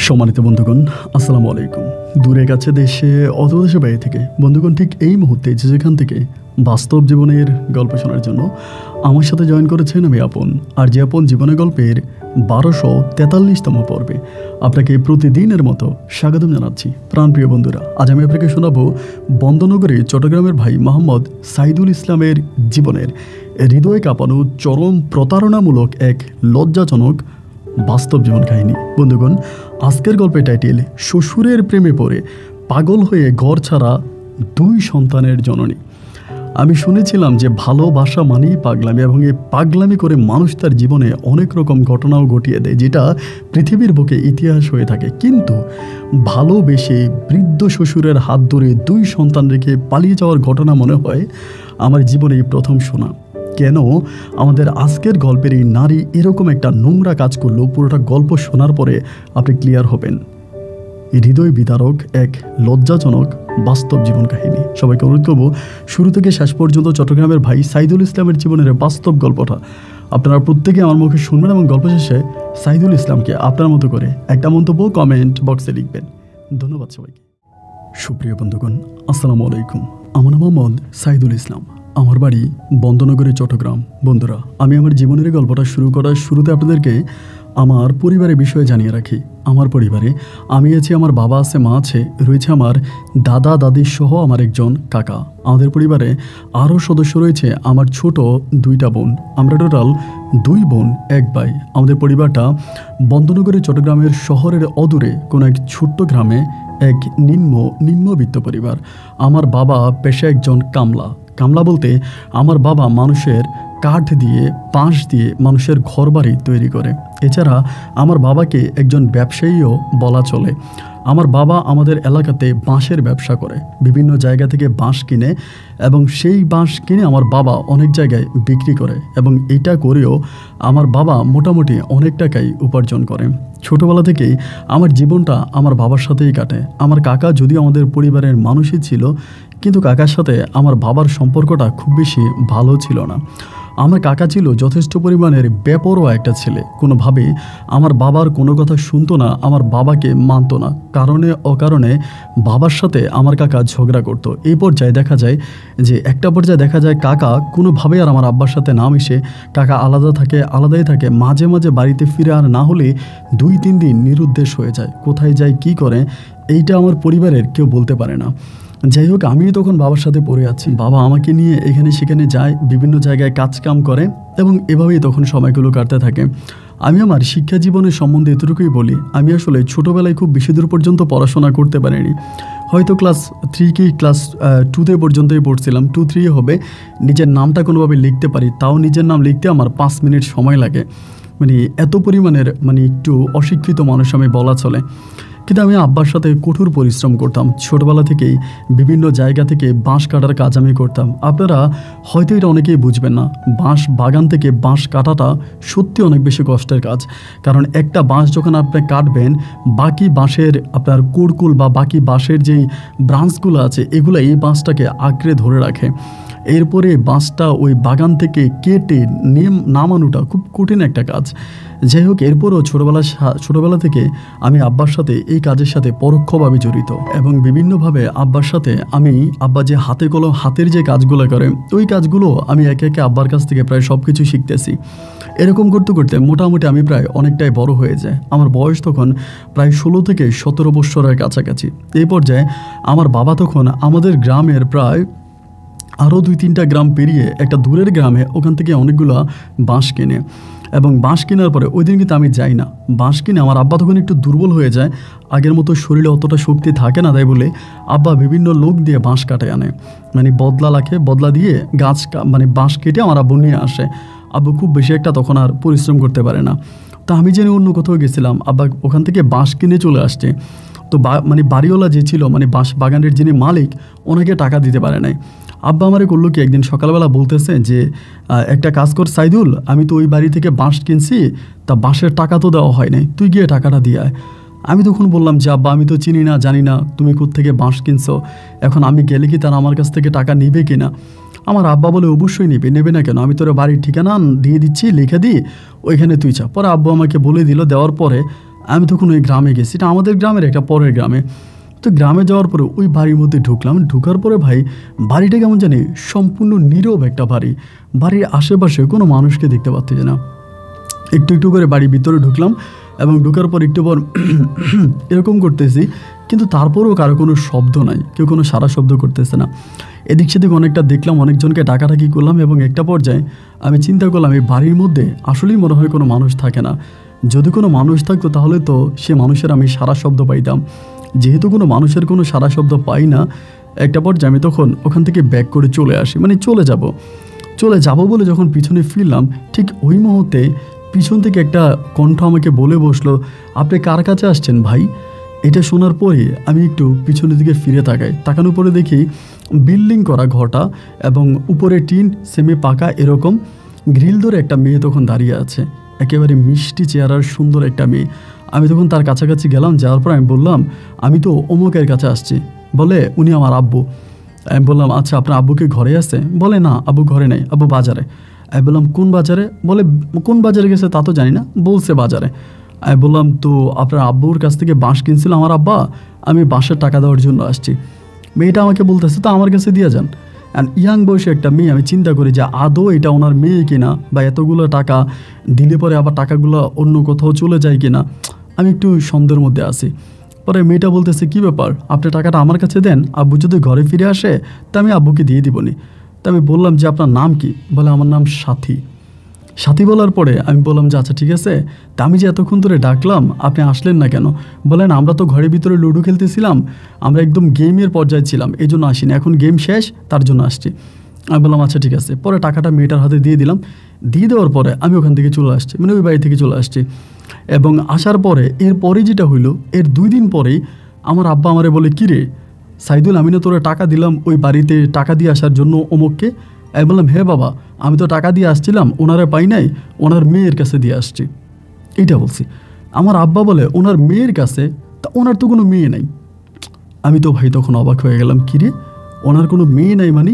সম্মানিত বন্ধুগণ, আসসালামু আলাইকুম। দূরে কাছে দেশে অথবা দেশে বাইরে থেকে বন্ধুগণ, ঠিক এই মুহূর্তে যেখান থেকে বাস্তব জীবনের গল্প শোনার জন্য আমার সাথে জয়েন করেছেন আমি আপন। আর যে আপন জীবনের গল্পের 1243তম পর্বে আপনাকে প্রতিদিনের মতো স্বাগতম জানাচ্ছি। প্রাণপ্রিয় বন্ধুরা, আজ আমি আপনাকে শোনাবো বন্দনগরে চট্টগ্রামের ভাই মোহাম্মদ সাইদুল ইসলামের জীবনের হৃদয় কাঁপানো চরম প্রতারণামূলক এক লজ্জাজনক বাস্তব জীবন কাহিনী। বন্ধুগণ, আজকের গল্পের টাইটেল শ্বশুরের প্রেমে পড়ে পাগল হয়ে ঘর ছাড়া 2 সন্তানের জননী। আমি শুনেছিলাম যে ভালোবাসা মানেই পাগলামি, এবং এই পাগলামি করে মানুষ তার জীবনে অনেক রকম ঘটনাও ঘটিয়ে দেয়, যেটা পৃথিবীর বুকে ইতিহাস হয়ে থাকে। কিন্তু ভালোবেসে বৃদ্ধ শ্বশুরের হাত ধরে 2 সন্তান রেখে পালিয়ে যাওয়ার ঘটনা মনে হয় আমার জীবনে প্রথম শোনা। কেন আমাদের আজকের গল্পের এই নারী এরকম একটা নোংরা কাজ করলো, পুরোটা গল্প শোনার পরে আপনি ক্লিয়ার হবেন। হৃদয় বিদারক এক লজ্জাজনক বাস্তব জীবন কাহিনী। সবাইকে অনুরোধ করবো শুরু থেকে শেষ পর্যন্ত চট্টগ্রামের ভাই সাইদুল ইসলামের জীবনের বাস্তব গল্পটা আপনারা প্রত্যেকে আমার মুখে শুনবেন, এবং গল্প শেষে সাইদুল ইসলামকে আপনার মতো করে একটা মন্তব্য কমেন্ট বক্সে লিখবেন। ধন্যবাদ সবাইকে। সুপ্রিয় বন্ধুগণ, আসসালামু আলাইকুম। আমার নাম মোহাম্মদ সাইদুল ইসলাম। আমার বাড়ি বন্দনগরে, চট্টগ্রাম। বন্ধুরা, আমি আমার জীবনের গল্পটা শুরু করার শুরুতে আপনাদেরকে আমার পরিবারের বিষয়ে জানিয়ে রাখি। আমার পরিবারে আমি আছি, আমার বাবা আছে, মা আছে, রয়েছে আমার দাদা দাদির সহ আমার একজন কাকা। আমাদের পরিবারে আরও সদস্য রয়েছে আমার ছোট 2টা বোন। আমরা টোটাল 2 বোন 1 ভাই। আমাদের পরিবারটা বন্দনগরে চট্টগ্রামের শহরের অদূরে কোনো এক ছোট্ট গ্রামে এক নিম্নবিত্ত পরিবার। আমার বাবা পেশায় একজন কামলা বলতে আমার বাবা মানুষের কাঠ দিয়ে, বাঁশ দিয়ে মানুষের ঘরবাড়ি তৈরি করে। এছাড়া আমার বাবাকে একজন ব্যবসায়ীও বলা চলে। আমার বাবা আমাদের এলাকাতে বাঁশের ব্যবসা করে, বিভিন্ন জায়গা থেকে বাঁশ কিনে, এবং সেই বাঁশ কিনে আমার বাবা অনেক জায়গায় বিক্রি করে, এবং এটা করেও আমার বাবা মোটামুটি অনেক টাকাই উপার্জন করে। ছোটোবেলা থেকেই আমার জীবনটা আমার বাবার সাথেই কাটে। আমার কাকা যদিও আমাদের পরিবারের মানুষই ছিল, কিন্তু কাকার সাথে আমার বাবার সম্পর্কটা খুব বেশি ভালো ছিল না। আমার কাকা ছিল যথেষ্ট পরিমাণের বেপরোয়া একটা ছেলে। কোনোভাবেই আমার বাবার কোনো কথা শুনতো না, আমার বাবাকে মানতো না। কারণে অকারণে বাবার সাথে আমার কাকা ঝগড়া করতো। এই পর্যায়ে দেখা যায় যে কাকা কোনোভাবেই আর আমার আব্বার সাথে না মিশে কাকা আলাদাই থাকে। মাঝে মাঝে বাড়িতে ফিরে আর না হলে 2-3 দিন নিরুদ্দেশ হয়ে যায়। কোথায় যায়, কি করে, এইটা আমার পরিবারের কেউ বলতে পারে না। যাই হোক, আমিও তখন বাবার সাথে পড়ে আছি। বাবা আমাকে নিয়ে এখানে সেখানে যায়, বিভিন্ন জায়গায় কাজকাম করে, এবং এভাবেই তখন সময়গুলো কাটতে থাকে। আমি আমার শিক্ষা জীবনের সম্বন্ধে এতটুকুই বলি, আমি আসলে ছোটোবেলায় খুব বেশি দূর পর্যন্ত পড়াশোনা করতে পারিনি। হয়তো ক্লাস 3 কি ক্লাস 2 পর্যন্তই পড়ছিলাম। 2-3 হবে। নিজের নামটা কোনোভাবে লিখতে পারি, তাও নিজের নাম লিখতে আমার 5 মিনিট সময় লাগে। এত পরিমাণের একটু অশিক্ষিত মানুষ আমি বলা চলে। কিন্তু আমি আব্বার সাথে কঠোর পরিশ্রম করতাম। ছোটবেলা থেকেই বিভিন্ন জায়গা থেকে বাঁশ কাটার কাজ আমি করতাম। আপনারা হয়তো এটা অনেকেই বুঝবেন না, বাঁশ বাগান থেকে বাঁশ কাটাটা সত্যি অনেক বেশি কষ্টের কাজ। কারণ একটা বাঁশ যখন আপনি কাটবেন, বাকি বাঁশের আপনার কোড়কুল বা বাকি বাঁশের যেই ব্রাঞ্চগুলো আছে, এগুলো এই বাঁশটাকে আঁকড়ে ধরে রাখে। এরপরে বাঁশটা ওই বাগান থেকে কেটে নামানোটা খুব কঠিন একটা কাজ। যাই হোক, এরপরও ছোটোবেলা থেকে আমি আব্বার সাথে এই কাজের সাথে পরোক্ষভাবে জড়িত, এবং বিভিন্নভাবে আব্বার সাথে আব্বা যে হাতের যে কাজগুলো করে, ওই কাজগুলো আমি একে একে আব্বার কাছ থেকে প্রায় সব কিছু শিখতেছি। এরকম করতে করতে মোটামুটি আমি প্রায় অনেকটাই বড় হয়ে যায়। আমার বয়স তখন প্রায় 16 থেকে 17 বছরের কাছাকাছি। এই পর্যায়ে আমার বাবা তখন আমাদের গ্রামের প্রায় আরও 2-3টা গ্রাম পেরিয়ে একটা দূরের গ্রামে ওখান থেকে অনেকগুলো বাঁশ কেনে, এবং বাঁশ কেনার পরে ওই দিন কিন্তু আমি যাই না। বাঁশ কিনে আমার আব্বা তখন একটু দুর্বল হয়ে যায়, আগের মতো শরীরে অতটা শক্তি থাকে না, তাই বলে আব্বা বিভিন্ন লোক দিয়ে বাঁশ কাটে আনে। বদলা দিয়ে বাঁশ কেটে আমার আব্বু নিয়ে আসে। আব্বু খুব বেশি একটা তখন আর পরিশ্রম করতে পারে না। তা আমি জেনে অন্য কোথাও গেছিলাম, আব্বা ওখান থেকে বাঁশ কিনে চলে আসছে। তো বাড়িওয়ালা যে ছিল, বাঁশ বাগানের যিনি মালিক, ওনাকে টাকা দিতে পারে নাই। আব্বা আমারে করলো কি, একদিন সকালবেলা বলতেছে যে একটা কাজ কর সাইদুল, আমি তো ওই বাড়ি থেকে বাঁশ কিনছি, তা বাঁশের টাকা তো দেওয়া হয় নাই, তুই গিয়ে টাকাটা দিয়ে আয়। আমি তখন বললাম যে আব্বা, আমি তো চিনি না, জানি না তুমি কোত্থেকে বাঁশ কিনছো, এখন আমি গেলে কি তারা আমার কাছ থেকে টাকা নিবে কিনা। আমার আব্বা বলে অবশ্যই নেবে না কেন, আমি তোর বাড়ির ঠিকানা দিয়ে দিচ্ছি, লিখে দিই, ওইখানে তুই চা। পরে আব্বু আমাকে বলে দিল, দেওয়ার পরে আমি তখন ওই গ্রামে গেছি, এটা আমাদের গ্রামের একটা পরের গ্রামে। তো গ্রামে যাওয়ার পরে ওই বাড়ির মধ্যে ঢুকলাম, ঢুকার পরে ভাই বাড়িটা কেমন জানি সম্পূর্ণ নীরব একটা বাড়ি, বাড়ির আশেপাশে কোনো মানুষকে দেখতে পাচ্ছি না। একটু একটু করে বাড়ির ভিতরে ঢুকলাম এবং ঢুকার পর একটু পর এরকম করতেছি, কিন্তু তারপরেও কারো কোনো শব্দ নাই, কেউ কোনো সারা শব্দ করতেছে না। এদিক সেদিক অনেকটা দেখলাম, অনেকজনকে ডাকাডাকি করলাম এবং একটা পর্যায়ে আমি চিন্তা করলাম এই বাড়ির মধ্যে আসলেই মনে হয় কোনো মানুষ থাকে না। যদি কোনো মানুষ থাকতো তাহলে তো সে মানুষের আমি সারা শব্দ পাইতাম, যেহেতু কোনো মানুষের কোনো সারা শব্দ পাই না। একটা পর্যায়ে আমি তখন ওখান থেকে ব্যাক করে চলে আসি, মানে চলে যাব বলে যখন পিছনে ফিরলাম, ঠিক ওই মুহূর্তে পিছন থেকে একটা কণ্ঠ আমাকে বলে বসলো, আপনি কার কাছে আসছেন ভাই? এটা শোনার পরে আমি একটু পিছনের দিকে ফিরে তাকানোর পরে দেখি বিল্ডিং করা ঘরটা এবং উপরে টিন সেমি পাকা এরকম গ্রিল ধরে একটা মেয়ে তখন দাঁড়িয়ে আছে, একেবারে মিষ্টি চেহারার সুন্দর একটা মেয়ে। আমি তখন তার কাছাকাছি গেলাম, যাওয়ার পর আমি বললাম আমি তো অমুকের কাছে আসছি। বলে উনি আমার আব্বু। আমি বললাম আচ্ছা আপনার আব্বুকে ঘরে আছে? বলে না আব্বু ঘরে নেই, আব্বু বাজারে। আমি বললাম কোন বাজারে? বলে কোন বাজারে গেছে তা তো জানি না, বলছে বাজারে। আমি বললাম তো আপনার আব্বুর কাছ থেকে বাঁশ কিনছিল আমার আব্বা, আমি বাঁশের টাকা দেওয়ার জন্য আসছি। মেয়েটা আমাকে বলতেছে তো আমার কাছে দিয়ে যান। অ্যান্ড ইয়াং বয়সে একটা মেয়ে, আমি চিন্তা করি যে আদৌ এটা ওনার মেয়ে কিনা, বা এতগুলো টাকা দিলে পরে আবার টাকাগুলো অন্য কোথাও চলে যায় কিনা, আমি একটু সন্দেহের মধ্যে আছি। পরে মেয়েটা বলতেছে কী ব্যাপার, আপনি টাকাটা আমার কাছে দেন, আব্বু যদি ঘরে ফিরে আসে তা আমি আব্বুকে দিয়ে দিবনি। তা আমি বললাম যে আপনার নাম কি? বলে আমার নাম সাথী বলার পরে আমি বললাম যে আচ্ছা ঠিক আছে, তা আমি যে এতক্ষণ ধরে ডাকলাম আপনি আসলেন না কেন? বলেন আমরা তো ঘরের ভিতরে লুডো খেলতেছিলাম, আমরা একদম গেমের পর্যায়ে ছিলাম, এই জন্য আসিনি, এখন গেম শেষ তার জন্য আসছি। আমি বললাম আচ্ছা ঠিক আছে। পরে টাকাটা মেয়েটার হাতে দিয়ে দিলাম, দিয়ে দেওয়ার পরে আমি ওখান থেকে চলে আসছি, মানে ওই বাড়ি থেকে চলে আসছি। এবং আসার পরে এরপরে যেটা হইলো, এর 2 দিন পরেই আমার আব্বা আমারে বলে কিরে সাইদুল, আমি না তোরা টাকা দিলাম ওই বাড়িতে টাকা দিয়ে আসার জন্য অমুককে। আমি বললাম হ্যাঁ বাবা, আমি তো টাকা দিয়ে আসছিলাম, ওনারা পাই নাই, ওনার মেয়ের কাছে দিয়ে আসছি, এইটা বলছি। আমার আব্বা বলে ওনার মেয়ের কাছে, তা ওনার তো কোনো মেয়ে নাই। আমি তো ভাই তখন অবাক হয়ে গেলাম, কিরে ওনার কোনো মেয়ে নাই মানে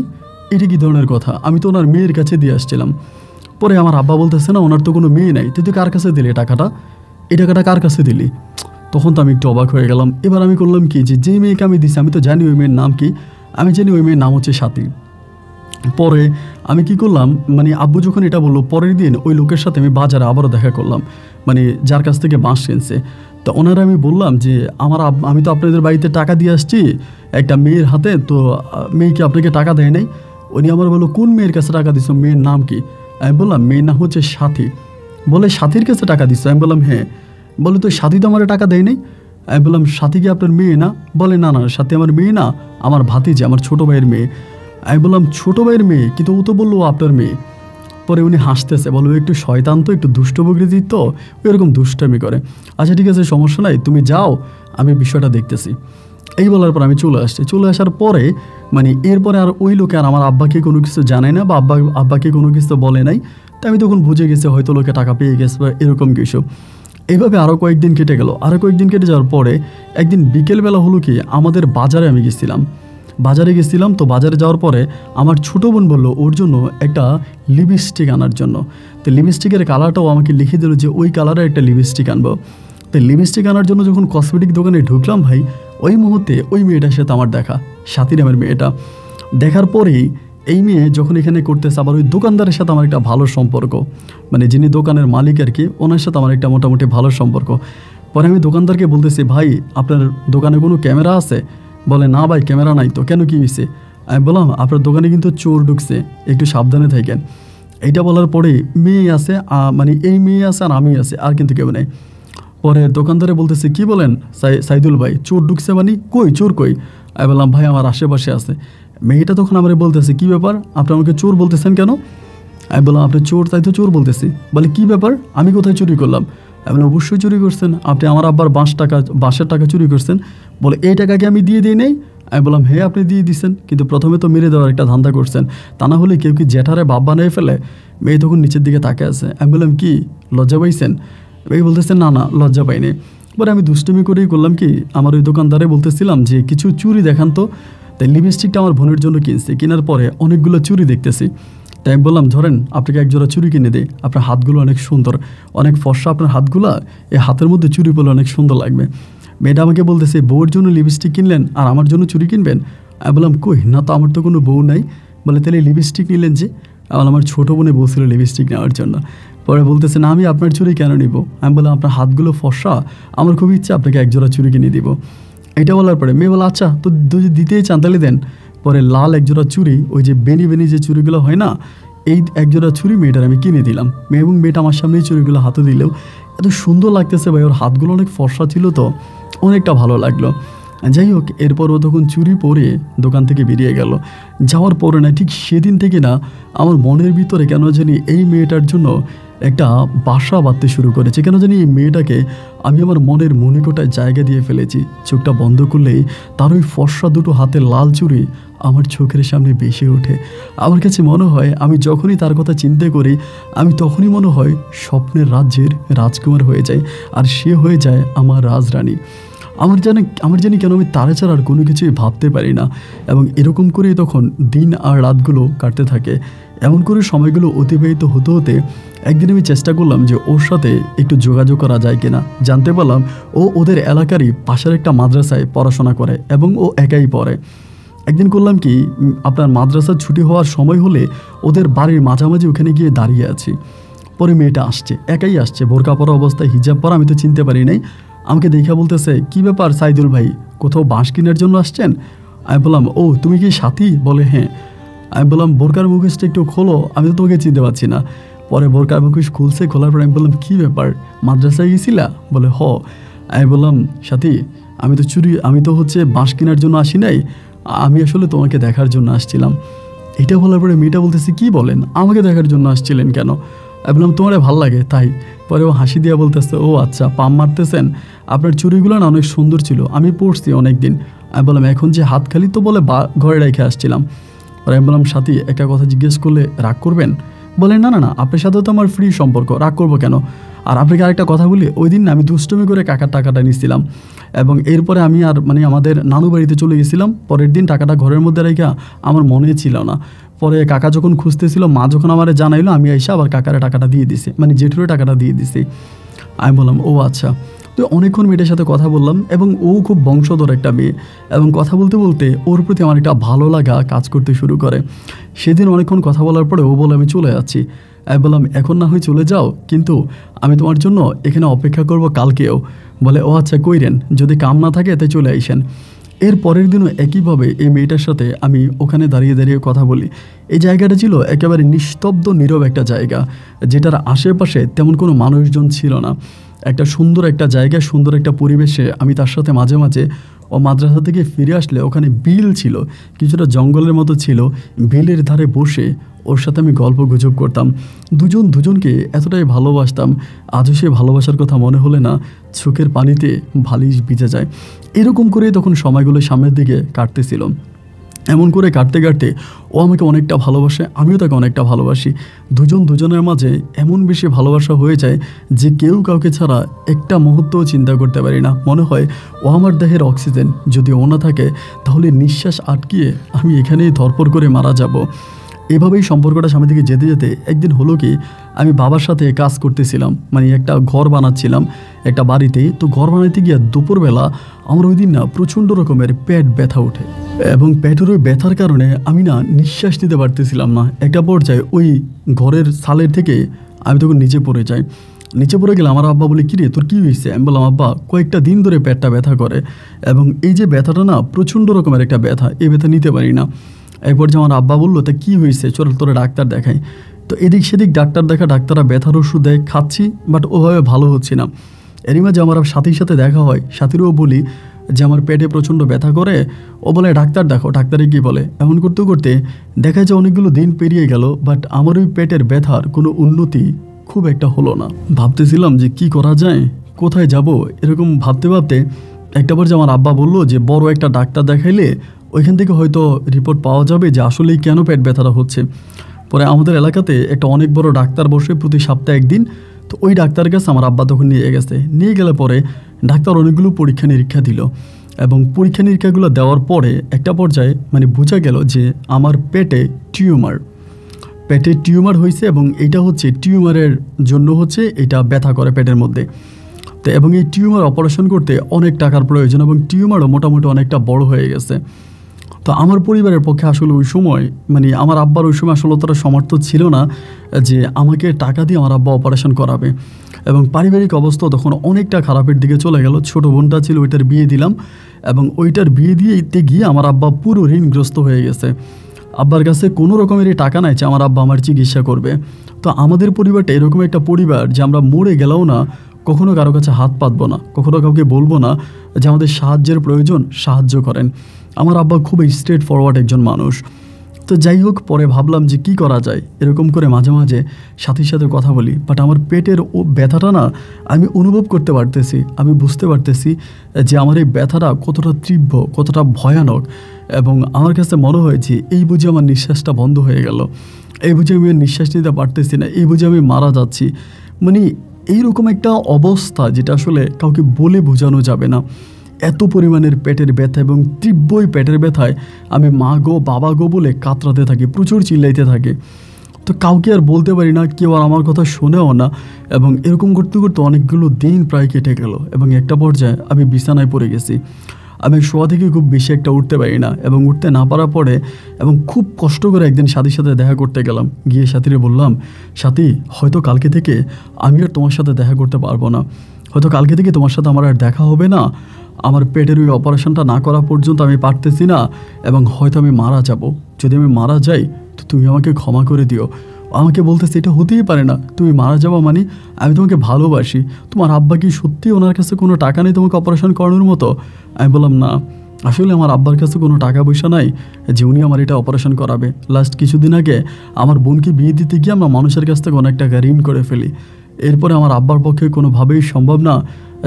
এটা কী ধরনের কথা, আমি তো ওনার মেয়ের কাছে দিয়ে আসছিলাম। পরে আমার আব্বা বলতেছে না ওনার তো কোনো মেয়ে নাই, তুই কার কাছে দিলি টাকাটা, এই টাকাটা কার কাছে দিলি? তখন তো আমি একটু অবাক হয়ে গেলাম। এবার আমি করলাম কি, যে মেয়েকে আমি দিছি আমি তো জানি ওই মেয়ের নাম কি, আমি জানি ওই মেয়ের নাম হচ্ছে সাথী। পরে আমি কি করলাম, মানে আব্বু যখন এটা বললো, পরের দিন ওই লোকের সাথে আমি বাজারে আবারও দেখা করলাম, মানে যার কাছ থেকে বাঁশ কিনছে। তো ওনারা আমি বললাম যে আমি তো আপনাদের বাড়িতে টাকা দিয়ে আসছি একটা মেয়ের হাতে, তো মেয়েকে আপনাকে টাকা দেয় নাই? উনি আমার বললো কোন মেয়ের কাছে টাকা দিছো, মেয়ের নাম কি? আমি বললাম মেয়ের নাম হচ্ছে সাথী। বলে সাথীর কাছে টাকা দিচ্ছ? আমি বললাম হ্যাঁ। বলে তো সাথী তো আমার টাকা দেয় নাই। আমি বললাম সাথী কি আপনার মেয়ে না? বলে না না, সাথী আমার মেয়ে না, আমার ভাতিজি, আমার ছোটো ভাইয়ের মেয়ে। আমি বললাম ছোটো ভাইয়ের মেয়ে, কিন্তু ও তো বললো আপনার মেয়ে। পরে উনি হাসতেছে, বলবো একটু শয়তান তো, একটু দুষ্ট প্রকৃতির তো, এরকম দুষ্টামি করে। আচ্ছা ঠিক আছে সমস্যা নাই, তুমি যাও, আমি বিষয়টা দেখতেছি। এই বলার পর আমি চলে আসার পরে মানে এরপরে আর ওই লোকে আর আমার আব্বাকে কোনো কিছু জানায় না, বা আব্বাকে কোনো কিছু বলে নাই। তো আমি তখন বুঝে গেছি হয়তো লোকে টাকা পেয়ে গেছে বা এরকম কিছু। এইভাবে আরও কয়েকদিন কেটে গেল। আরও কয়েকদিন কেটে যাওয়ার পরে একদিন বিকেলবেলা হলো কি, আমাদের বাজারে আমি গেছিলাম, তো বাজারে যাওয়ার পরে আমার ছোটো বোন বললো ওর জন্য একটা লিপস্টিক আনার জন্য। তো লিপস্টিকের কালারটাও আমাকে লিখে দিল যে ওই কালারের একটা লিপস্টিক আনবো। তো লিপস্টিক আনার জন্য যখন কসমেটিক দোকানে ঢুকলাম ভাই, ওই মুহূর্তে ওই মেয়েটার সাথে আমার দেখা, সাথী নামের মেয়েটা। দেখার পরেই এই মেয়ে যখন এখানে করতেছে, আবার ওই দোকানদারের সাথে আমার একটা ভালো সম্পর্ক, মানে যিনি দোকানের মালিক আর কি, ওনার সাথে আমার একটা মোটামুটি ভালো সম্পর্ক। পরে আমি দোকানদারকে বলতেছি ভাই আপনার দোকানে কোনো ক্যামেরা আছে? বলে না ভাই ক্যামেরা নাই তো, কেন, কী হয়েছে? আমি বললাম আপনার দোকানে কিন্তু চোর ঢুকছে, একটু সাবধানে থাকেন। এইটা বলার পরে মেয়ে আছে, মানে এই মেয়ে আছে আর আমি আছে, আর কিন্তু কেউ নেই। পরে দোকানদারে বলতেছে কি বলেন সাইদুল ভাই, চোর ঢুকছে মানে? কই চোর কই? আমি বললাম ভাই আমার আশেপাশে আছে। মেয়েটা তখন আমার বলতেছে কি ব্যাপার, আপনি আমাকে চোর বলতেছেন কেন? আমি বললাম আপনি চোর, তাই তো চোর বলতেছি। বলে কি ব্যাপার, আমি কোথায় চুরি করলাম? আমি বললাম অবশ্যই চুরি করছেন, আপনি আমার আব্বার বাঁশের টাকা চুরি করছেন। বলে এই টাকাকে আমি দিয়ে দিই নেই? আমি বললাম হ্যাঁ আপনি দিয়ে দিচ্ছেন, কিন্তু প্রথমে তো মেরে দেওয়ার একটা ধান্দা করছেন, তা না হলে কেউ কি জ্যাঠারে বাপ বানিয়ে ফেলে? মেয়ে তখন নিচের দিকে তাকে আছে। আমি বললাম কি লজ্জা পাইছেন? এই বলতেছেন না না লজ্জা পাইনি। পরে আমি দুষ্টুমি করেই করলাম কি, আমার ওই দোকানদারে বলতেছিলাম যে কিছু চুরি দেখান তো। তাই লিপস্টিকটা আমার বোনের জন্য কিনছি, কেনার পরে অনেকগুলো চুরি দেখতেছি। তাই আমি বললাম ধরেন আপনাকে একজোড়া চুড়ি কিনে দিই, আপনার হাতগুলো অনেক সুন্দর, অনেক ফর্সা আপনার হাতগুলা, এই হাতের মধ্যে চুড়ি পরলে অনেক সুন্দর লাগবে। মেয়েটা আমাকে বলতেছে বউয়ের জন্য লিপস্টিক কিনলেন আর আমার জন্য চুড়ি কিনবেন? আমি বললাম কই না তো, আমার তো কোনো বউ নাই। বলে তাহলে লিপস্টিক নিলেন যে? আমার ছোটো বোনে বলছিল লিপস্টিক নেওয়ার জন্য। পরে বলতেছে না আমি আপনার চুড়ি কেন নিব? আমি বললাম আপনার হাতগুলো ফর্সা, আমার খুব ইচ্ছা আপনাকে একজোড়া চুড়ি কিনে দিব। এটা বলার পরে মেয়ে বলে আচ্ছা তো যদি দিতেই চান তাহলে দেন। পরে লাল একজোড়া চুড়ি, ওই যে বেনি বেনি যে চুড়িগুলো হয় না, এই একজোড়া চুড়ি মেয়েটার আমি কিনে দিলাম। মেয়ে এবং মেয়েটা আমার সামনেই চুড়িগুলো হাতে দিলেও এত সুন্দর লাগতেছে ভাই, ওর হাতগুলো অনেক ফর্সা ছিল তো অনেকটা ভালো লাগলো। যাই হোক, এরপর ও তখন চুড়ি পরে দোকান থেকে বেরিয়ে গেল। যাওয়ার পরে না ঠিক সেদিন থেকে না আমার মনের ভিতরে কেন জানি এই মেয়েটার জন্য একটা বাসা বাঁধতে শুরু করেছে। কেন জানি এই মেয়েটাকে আমি আমার মনের মনিকোটায় জায়গা দিয়ে ফেলেছি। চোখটা বন্ধ করলেই তার ওই ফর্সা দুটো হাতের লাল চুড়ি আমার চোখের সামনে ভেসে ওঠে। আমার কাছে মনে হয় আমি যখনই তার কথা চিন্তা করি আমি তখনই মনে হয় স্বপ্নের রাজ্যের রাজকুমার হয়ে যায়, আর সে হয়ে যায় আমার রাজরানী। আমার জানি কেন আমি তারা ছাড়া আর কোনো কিছুই ভাবতে পারি না। এবং এরকম করেই তখন দিন আর রাতগুলো কাটতে থাকে। এমন করে সময়গুলো অতিবাহিত হতে হতে একদিন আমি চেষ্টা করলাম যে ওর সাথে একটু যোগাযোগ করা যায় কিনা। জানতে পারলাম ও ওদের এলাকারই পাশের একটা মাদ্রাসায় পড়াশোনা করে এবং ও একাই পড়ে। একদিন করলাম কি, আপনার মাদ্রাসার ছুটি হওয়ার সময় হলে ওদের বাড়ির মাঝামাঝি ওখানে গিয়ে দাঁড়িয়ে আছি। পরে মেয়েটা আসছে, একাই আসছে, বোরকা পরা অবস্থায়, হিজাব পরা, আমি তো চিনতে পারি নাই। আমাকে দেখা বলতেছে কী ব্যাপার সাইদুল ভাই, কোথাও বাঁশ কেনার জন্য আসছেন? আমি বললাম ও তুমি কি সাথী? বলে হ্যাঁ। আমি বললাম বোরকার মুখোশটা একটু খোলো, আমি তো তোমাকে চিনতে পারছি না। পরে বোরকার মুখোশ খুলছে, খোলার পরে আমি বললাম কী ব্যাপার, মাদ্রাসায় গেছিলা? বলে হ। আমি বললাম সাথী আমি তো হচ্ছে বাঁশ কেনার জন্য আসি নাই, আমি আসলে তোমাকে দেখার জন্য আসছিলাম। এটা বলার পরে মেয়েটা বলতেছে কি বলেন, আমাকে দেখার জন্য আসছিলেন কেন? আমি বললাম তোমারে ভাল লাগে তাই। পরে ও হাসি দিয়া বলতেছে ও আচ্ছা, পাম মারতেছেন, আপনার চুড়িগুলো না অনেক সুন্দর ছিল, আমি পরছি অনেক দিন। আমি বললাম এখন যে হাত খালি, তো বলে ঘরে রেখে আসছিলাম। আর আমি বললাম সাথী একটা কথা জিজ্ঞেস করলে রাগ করবেন? বলে না না না, আপনার সাথে তো আমার ফ্রি সম্পর্ক, রাগ করবো কেন? আর আপনাকে আরেকটা কথা বলি, ওই দিন না আমি দুষ্টমি করে কাকার টাকাটা নিচ্ছিলাম এবং এরপরে আমি আর আমাদের নানু বাড়িতে চলে গেছিলাম। পরের দিন টাকাটা ঘরের মধ্যে রেখে আমার মনে ছিল না। পরে কাকা যখন খুঁজতেছিল, মা যখন আমার জানাইলো, আমি এসে আবার কাকারে টাকাটা দিয়ে দিছি, জেঠুরে টাকাটা দিয়ে দিছি। আমি বললাম ও আচ্ছা। তো অনেকক্ষণ মেয়েটার সাথে কথা বললাম এবং ও খুব বংশধর একটা মেয়ে, এবং কথা বলতে বলতে ওর প্রতি আমার একটা ভালো লাগা কাজ করতে শুরু করে। সেদিন অনেকক্ষণ কথা বলার পরে ও বলে আমি চলে যাচ্ছি। আমি বললাম এখন না হয় চলে যাও, কিন্তু আমি তোমার জন্য এখানে অপেক্ষা করব কালকেও। বলে ও আচ্ছা কইরেন, যদি কাম না থাকে তাই চলে আইসেন। এর পরের দিনও একইভাবে এই মেয়েটার সাথে আমি ওখানে দাঁড়িয়ে দাঁড়িয়ে কথা বলি। এই জায়গাটা ছিল একেবারে নিস্তব্ধ নীরব একটা জায়গা, যেটার আশেপাশে তেমন কোনো মানুষজন ছিল না। একটা সুন্দর একটা জায়গা, সুন্দর একটা পরিবেশে আমি তার সাথে মাঝে মাঝে ও মাদ্রাসা থেকে ফিরে আসলে ওখানে বিল ছিল, কিছুটা জঙ্গলের মতো ছিল, বিলের ধারে বসে ওর সাথে আমি গল্প গুজব করতাম। দুজনকে এতটাই ভালোবাসতাম, আজও সে ভালোবাসার কথা মনে হলে না চোখের পানিতে বালিশ ভিজে যায়। এরকম করেই তখন সময়গুলো সামনের দিকে কাটতেছিল। এমন করে কাটতে কাটতে ও আমাকে অনেকটা ভালোবাসে, আমিও তাকে অনেকটা ভালোবাসি। দুজনের মাঝে এমন বেশি ভালোবাসা হয়ে যায় যে কেউ কাউকে ছাড়া একটা মুহূর্তও চিন্তা করতে পারি না। মনে হয় ও আমার দেহের অক্সিজেন, যদি ও না থাকে তাহলে নিঃশ্বাস আটকিয়ে আমি এখানেই ধরপড় করে মারা যাব। এভাবেই সম্পর্কটা সামনের দিকে যেতে যেতে একদিন হলো কি, আমি বাবার সাথে কাজ করতেছিলাম, একটা ঘর বানাচ্ছিলাম একটা বাড়িতেই। তো ঘর বানাইতে গিয়ে দুপুরবেলা আমার ওই দিন না প্রচণ্ড রকমের পেট ব্যথা ওঠে, এবং পেটের ওই ব্যথার কারণে আমি না নিঃশ্বাস নিতে পারতেছিলাম না। একটা পর্যায়ে ওই ঘরের ছালের থেকে আমি তখন নিচে পড়ে যাই। নিচে পড়ে গেলে আমার আব্বা বলে কিরে তোর কী হয়েছে? আমি বললাম আব্বা কয়েকটা দিন ধরে পেটটা ব্যথা করে, এবং এই যে ব্যথাটা না প্রচণ্ড রকমের একটা ব্যথা, এই ব্যথা নিতে পারি না। এরপর যে আমার আব্বা বললো তা কী হয়েছে, চল তোরা ডাক্তার দেখাই। তো এদিক সেদিক ডাক্তার ডাক্তাররা ব্যথার ওষুধ দেয়, খাচ্ছি, বাট ওভাবে ভালো হচ্ছে না। এরই মাঝে আমার সাথীর সাথে দেখা হয়, সাথীরও বলি যে আমার পেটে প্রচণ্ড ব্যথা করে। ও বলে ডাক্তার দেখো, ডাক্তারে কী বলে। এমন করতে করতে দেখা যায় অনেকগুলো দিন পেরিয়ে গেল, বাট আমার ওই পেটের ব্যথার কোনো উন্নতি খুব একটা হলো না। ভাবতেছিলাম যে কি করা যায়, কোথায় যাব, এরকম ভাবতে ভাবতে একটা বার যে আমার আব্বা বললো যে বড় একটা ডাক্তার দেখাইলে ওইখান থেকে হয়তো রিপোর্ট পাওয়া যাবে যে আসলেই কেন পেট ব্যথাটা হচ্ছে। পরে আমাদের এলাকাতে একটা অনেক বড় ডাক্তার বসে প্রতি সপ্তাহে একদিন। তো ওই ডাক্তারের কাছে আমার আব্বা তখন নিয়ে গেলে পরে ডাক্তার অনেকগুলো পরীক্ষা নিরীক্ষা দিল, এবং পরীক্ষা নিরীক্ষাগুলো দেওয়ার পরে একটা পর্যায়ে বোঝা গেল যে আমার পেটে পেটে টিউমার হয়েছে এবং এটা হচ্ছে টিউমারের জন্য হচ্ছে এটা ব্যথা করে পেটের মধ্যে। তো এবং এই টিউমার অপারেশন করতে অনেক টাকার প্রয়োজন এবং টিউমারও মোটামুটি অনেকটা বড় হয়ে গেছে। তো আমার পরিবারের পক্ষে আসলে ওই সময় মানে আমার আব্বার ওই সময় আসলে তারা সমর্থ ছিল না যে আমাকে টাকা দিয়ে আমার আব্বা অপারেশন করাবে, এবং পারিবারিক অবস্থা তখন অনেকটা খারাপের দিকে চলে গেল। ছোটো বোনটা ছিল, ওইটার বিয়ে দিলাম এবং ওইটার বিয়ে দিতে গিয়ে আমার আব্বা পুরো ঋণগ্রস্ত হয়ে গেছে। আব্বার কাছে কোনো রকমেরই টাকা নাই যে আমার আব্বা আমার চিকিৎসা করবে। তো আমাদের পরিবারটা এরকম একটা পরিবার যে আমরা মরে গেলেও না কখনো কারো কাছে হাত পাতবো না, কখনো কাউকে বলবো না যে আমাদের সাহায্যের প্রয়োজন, সাহায্য করেন। আমার আব্বা খুবই স্ট্রেট ফরওয়ার্ড একজন মানুষ। তো যাই হোক, পরে ভাবলাম যে কি করা যায়, এরকম করে মাঝে মাঝে সাথীর সাথে কথা বলি, বাট আমার পেটের ও ব্যথাটা না আমি অনুভব করতে পারতেছি, আমি বুঝতে পারতেছি যে আমার এই ব্যথাটা কতটা তীব্র, কতটা ভয়ানক। এবং আমার কাছে মনে হয়েছে এই বুঝে আমার নিঃশ্বাসটা বন্ধ হয়ে গেল, এই বুঝে আমি নিঃশ্বাস নিতে পারতেছি না, এই বুঝে আমি মারা যাচ্ছি। মানে এইরকম একটা অবস্থা যেটা আসলে কাউকে বলে বোঝানো যাবে না। এত পরিমাণের পেটের ব্যথা এবং তীব্রই পেটের ব্যথায় আমি মা গো বাবা গো বলে কাতরাতে থাকি, প্রচুর চিল্লাইতে থাকি। তো কাউকে আর বলতে পারি না, কেউ আর আমার কথা শোনেও না। এবং এরকম করতে করতে অনেকগুলো দিন প্রায় কেটে গেল এবং একটা পর্যায়ে আমি বিছানায় পড়ে গেছি। আমি শোয়া থেকে খুব বেশি একটা উঠতে পারি না, এবং উঠতে না পারার পরে এবং খুব কষ্ট করে একদিন সাথীর সাথে দেখা করতে গেলাম। গিয়ে সাথীরে বললাম, সাথী হয়তো কালকে থেকে আমি আর তোমার সাথে দেখা করতে পারবো না, হয়তো কালকে থেকে তোমার সাথে আমার আর দেখা হবে না, আমার পেটের ওই অপারেশনটা না করা পর্যন্ত আমি পারতেছি না, এবং হয়তো আমি মারা যাব। যদি আমি মারা যাই তো তুমি আমাকে ক্ষমা করে দিও। আমাকে বলতেছে এটা হতেই পারে না, তুমি মারা যাবো মানে আমি তোমাকে ভালোবাসি, তোমার আব্বা কি সত্যি ওনার কাছে কোনো টাকা নেই তোমাকে অপারেশন করানোর মতো? আমি বললাম না, আসলে আমার আব্বার কাছে কোনো টাকা পয়সা নাই যে উনি আমার এটা অপারেশন করাবে। লাস্ট কিছুদিন আগে আমার বোনকে বিয়ে দিতে গিয়ে আমরা মানুষের কাছ থেকে অনেক টাকা ঋণ করে ফেলি। এরপরে আমার আব্বার পক্ষে কোনোভাবেই সম্ভব না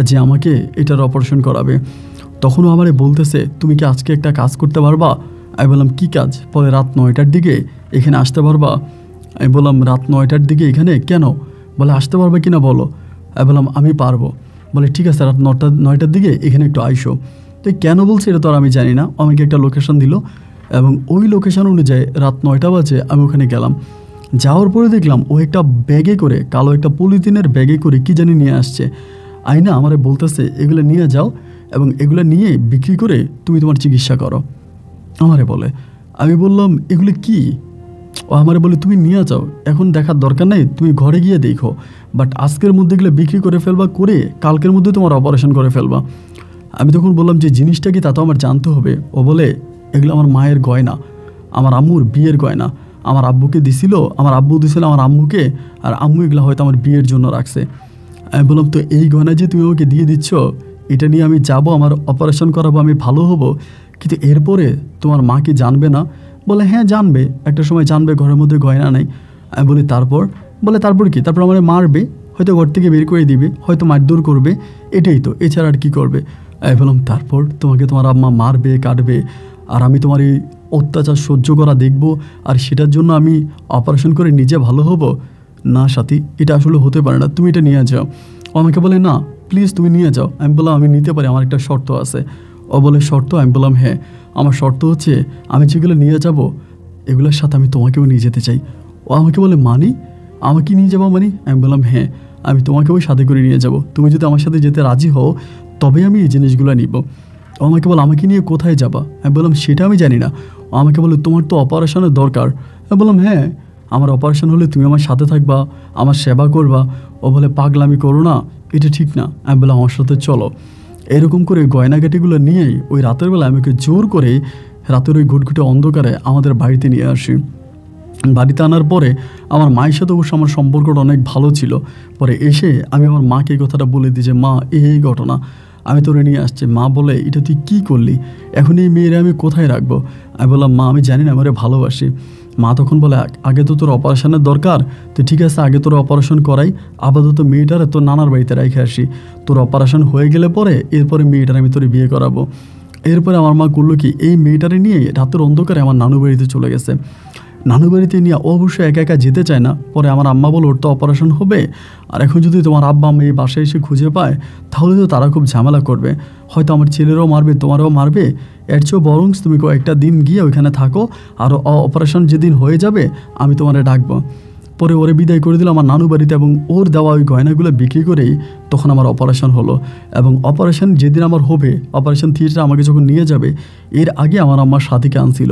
যে আমাকে এটার অপারেশন করাবে। তখনও আমারে বলতেছে তুমি কি আজকে একটা কাজ করতে পারবা? আমি বললাম কী কাজ? পরে রাত 9টার দিকে এখানে আসতে পারবা? আমি বললাম রাত 9টার দিকে এখানে কেন? বলে আসতে পারবে কি না বলো। আমি বললাম আমি পারবো। বলে ঠিক আছে রাত 9টার দিকে এখানে একটু আইসো। তো কেন বলছে এটা তো আর আমি জানি না, আমাকে একটা লোকেশন দিল এবং ওই লোকেশন অনুযায়ী রাত 9টা বাজে আমি ওখানে গেলাম। যাওয়ার পরে দেখলাম ও একটা ব্যাগে করে, কালো একটা পলিথিনের ব্যাগে করে কী জানি নিয়ে আসছে। আইনা আমারে বলতেছে এগুলো নিয়ে যাও এবং এগুলো নিয়ে বিক্রি করে তুমি তোমার চিকিৎসা করো আমারে বলে। আমি বললাম এগুলো কি? ও আমারে বলে তুমি নিয়ে যাও, এখন দেখার দরকার নেই, তুমি ঘরে গিয়ে দেখো, বাট আজকের মধ্যে এগুলো বিক্রি করে ফেলবা, করে কালকের মধ্যে তোমার অপারেশন করে ফেলবা। আমি তখন বললাম যে জিনিসটা কি তা তো আমার জানতে হবে। ও বলে এগুলো আমার মায়ের গয়না, আমার আম্মুর বিয়ের গয়না, আমার আব্বুকে দিছিল, আমার আব্বু দিছিল আমার আম্মুকে, আর আম্মু এগুলো হয়তো আমার বিয়ের জন্য রাখছে। আমি বললাম তো এই গয়না যে তুমি আমাকে দিয়ে দিচ্ছ, এটা নিয়ে আমি যাব, আমার অপারেশন করাবো, আমি ভালো হব, কিন্তু এরপরে তোমার মা কি জানবে না? বলে হ্যাঁ জানবে, একটা সময় জানবে ঘরের মধ্যে গয়না নেই। আমি বলি তারপর? বলে তারপর কি? তারপর আমার মারবে, হয়তো ঘর থেকে বের করে দিবে, হয়তো মারধর করবে, এটাই তো, এছাড়া আর কী করবে? আমি বললাম তারপর তোমাকে তোমার আম্মা মারবে, কাটবে, আর আমি তোমার এই অত্যাচার সহ্য করা দেখব, আর সেটার জন্য আমি অপারেশন করে নিজে ভালো হব? না সাথী, এটা আসলে হতে পারে না, তুমি এটা নিয়ে যাও। ও আমাকে বলে না প্লিজ তুমি নিয়ে যাও। আমি বললাম আমি নিতে পারি, আমার একটা শর্ত আছে। ও বলে শর্ত? আমি বললাম হ্যাঁ, আমার শর্ত হচ্ছে আমি যেগুলো নিয়ে যাব এগুলোর সাথে আমি তোমাকেও নিয়ে যেতে চাই। ও আমাকে বলে মানি, আমাকে নিয়ে যাবো মানি? আমি বললাম হ্যাঁ, আমি তোমাকেও সাথে করে নিয়ে যাব, তুমি যদি আমার সাথে যেতে রাজি হও তবে আমি এই জিনিসগুলো নিব। ও আমাকে বলে আমাকে নিয়ে কোথায় যাবা? আমি বললাম সেটা আমি জানি না। ও আমাকে বলে তোমার তো অপারেশনের দরকার। আমি বললাম হ্যাঁ, আমার অপারেশন হলে তুমি আমার সাথে থাকবা, আমার সেবা করবা। ও বলে পাগলামি করো না, এটা ঠিক না। আমি বললাম আমার সাথে চলো। এরকম করে গয়নাগাটিগুলো নিয়েই ওই রাতের বেলা আমাকে জোর করে রাতের ওই ঘুটঘুটে অন্ধকারে আমাদের বাড়িতে নিয়ে আসি। বাড়িতে আনার পরে আমার মায়ের সাথে অবশ্য আমার সম্পর্কটা অনেক ভালো ছিল। পরে এসে আমি আমার মাকে এই কথাটা বলে দিই যে মা এই ঘটনা, আমি তোরে নিয়ে আসছি। মা বলে এটা তুই কী করলি, এখন এই মেয়েরা আমি কোথায় রাখবো? আমি বললাম মা আমি জানি না, আমারে ভালোবাসি। মা তখন বলে আগে তো তোর অপারেশনের দরকার, তো ঠিক আছে আগে তোর অপারেশন করাই, আপাতত মেয়েটারে তোর নানার বাড়িতে রেখে আসি, তোর অপারেশন হয়ে গেলে পরে এরপরে মেয়েটার আমি তোর বিয়ে করাবো। এরপরে আমার মা করলো কি, এই মেয়েটারে নিয়ে রাতের অন্ধকারে আমার নানু বাড়িতে চলে গেছে। নানু বাড়িতে নিয়ে অবশ্যই একা একা যেতে চায় না। পরে আমার আম্মা বলল ওর তো অপারেশন হবে, আর এখন যদি তোমার আব্বা আম্মা এই বাসায় এসে খুঁজে পায় তাহলে তো তারা খুব ঝামেলা করবে, হয়তো আমার ছেলেরাও মারবে তোমারও মারবে, এর চেয়েও বরং তুমি কয়েকটা দিন গিয়ে ওইখানে থাকো, আর অপারেশন যেদিন হয়ে যাবে আমি তোমারে ডাকবো। পরে ওরে বিদায় করে দিল আমার নানু বাড়িতে, এবং ওর দেওয়া ওই গয়নাগুলো বিক্রি করেই তখন আমার অপারেশন হলো। এবং অপারেশন যেদিন আমার হবে, অপারেশন থিয়েটারে আমাকে যখন নিয়ে যাবে, এর আগে আমার আম্মা সাথীকে আনছিল,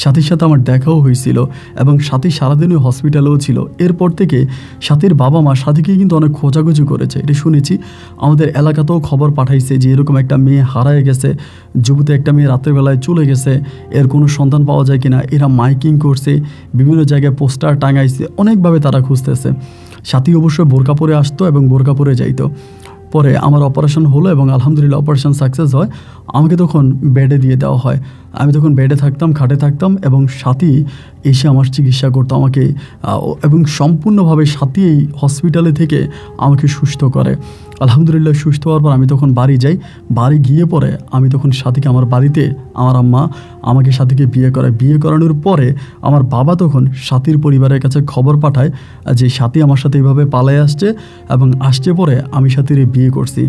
সাথীর সাথে আমার দেখাও হয়েছিল, এবং সাথী সারাদিনই হসপিটালেও ছিল। এরপর থেকে সাথীর বাবা মা সাথীকে কিন্তু অনেক খোঁজাখুঁজি করেছে, এটা শুনেছি। আমাদের এলাকাতেও খবর পাঠাইছে যে এরকম একটা মেয়ে হারায় গেছে, যুবতী একটা মেয়ে রাত্রেবেলায় চলে গেছে, এর কোনো সন্তান পাওয়া যায় কিনা। এরা মাইকিং করছে, বিভিন্ন জায়গায় পোস্টার টাঙাইছে, অনেকভাবে তারা খুঁজতেছে। সাথী অবশ্যই বোরকা পরে আসতো এবং বোরকা পরে যাইতো। পরে আমার অপারেশন হলো এবং আলহামদুলিল্লাহ অপারেশন সাকসেস হয়। আমাকে তখন বেডে দিয়ে দেওয়া হয়। আমি তখন বেডে থাকতাম, খাটে থাকতাম, এবং সাথী এসে আমার চিকিৎসা করতো আমাকে, এবং সম্পূর্ণভাবে সাথী এই হসপিটালে থেকে আমাকে সুস্থ করে। আলহামদুলিল্লাহ সুস্থ হওয়ার পর আমি তখন বাড়ি যাই। বাড়ি গিয়ে পরে আমি তখন সাথীকে আমার বাড়িতে, আমার আম্মা আমাকে সাথীকে বিয়ে করায়। বিয়ে করানোর পরে আমার বাবা তখন সাথীর পরিবারের কাছে খবর পাঠায় যে সাথী আমার সাথে এইভাবে পালায় আসছে, এবং আসছে পরে আমি সাথীর বিয়ে করছি।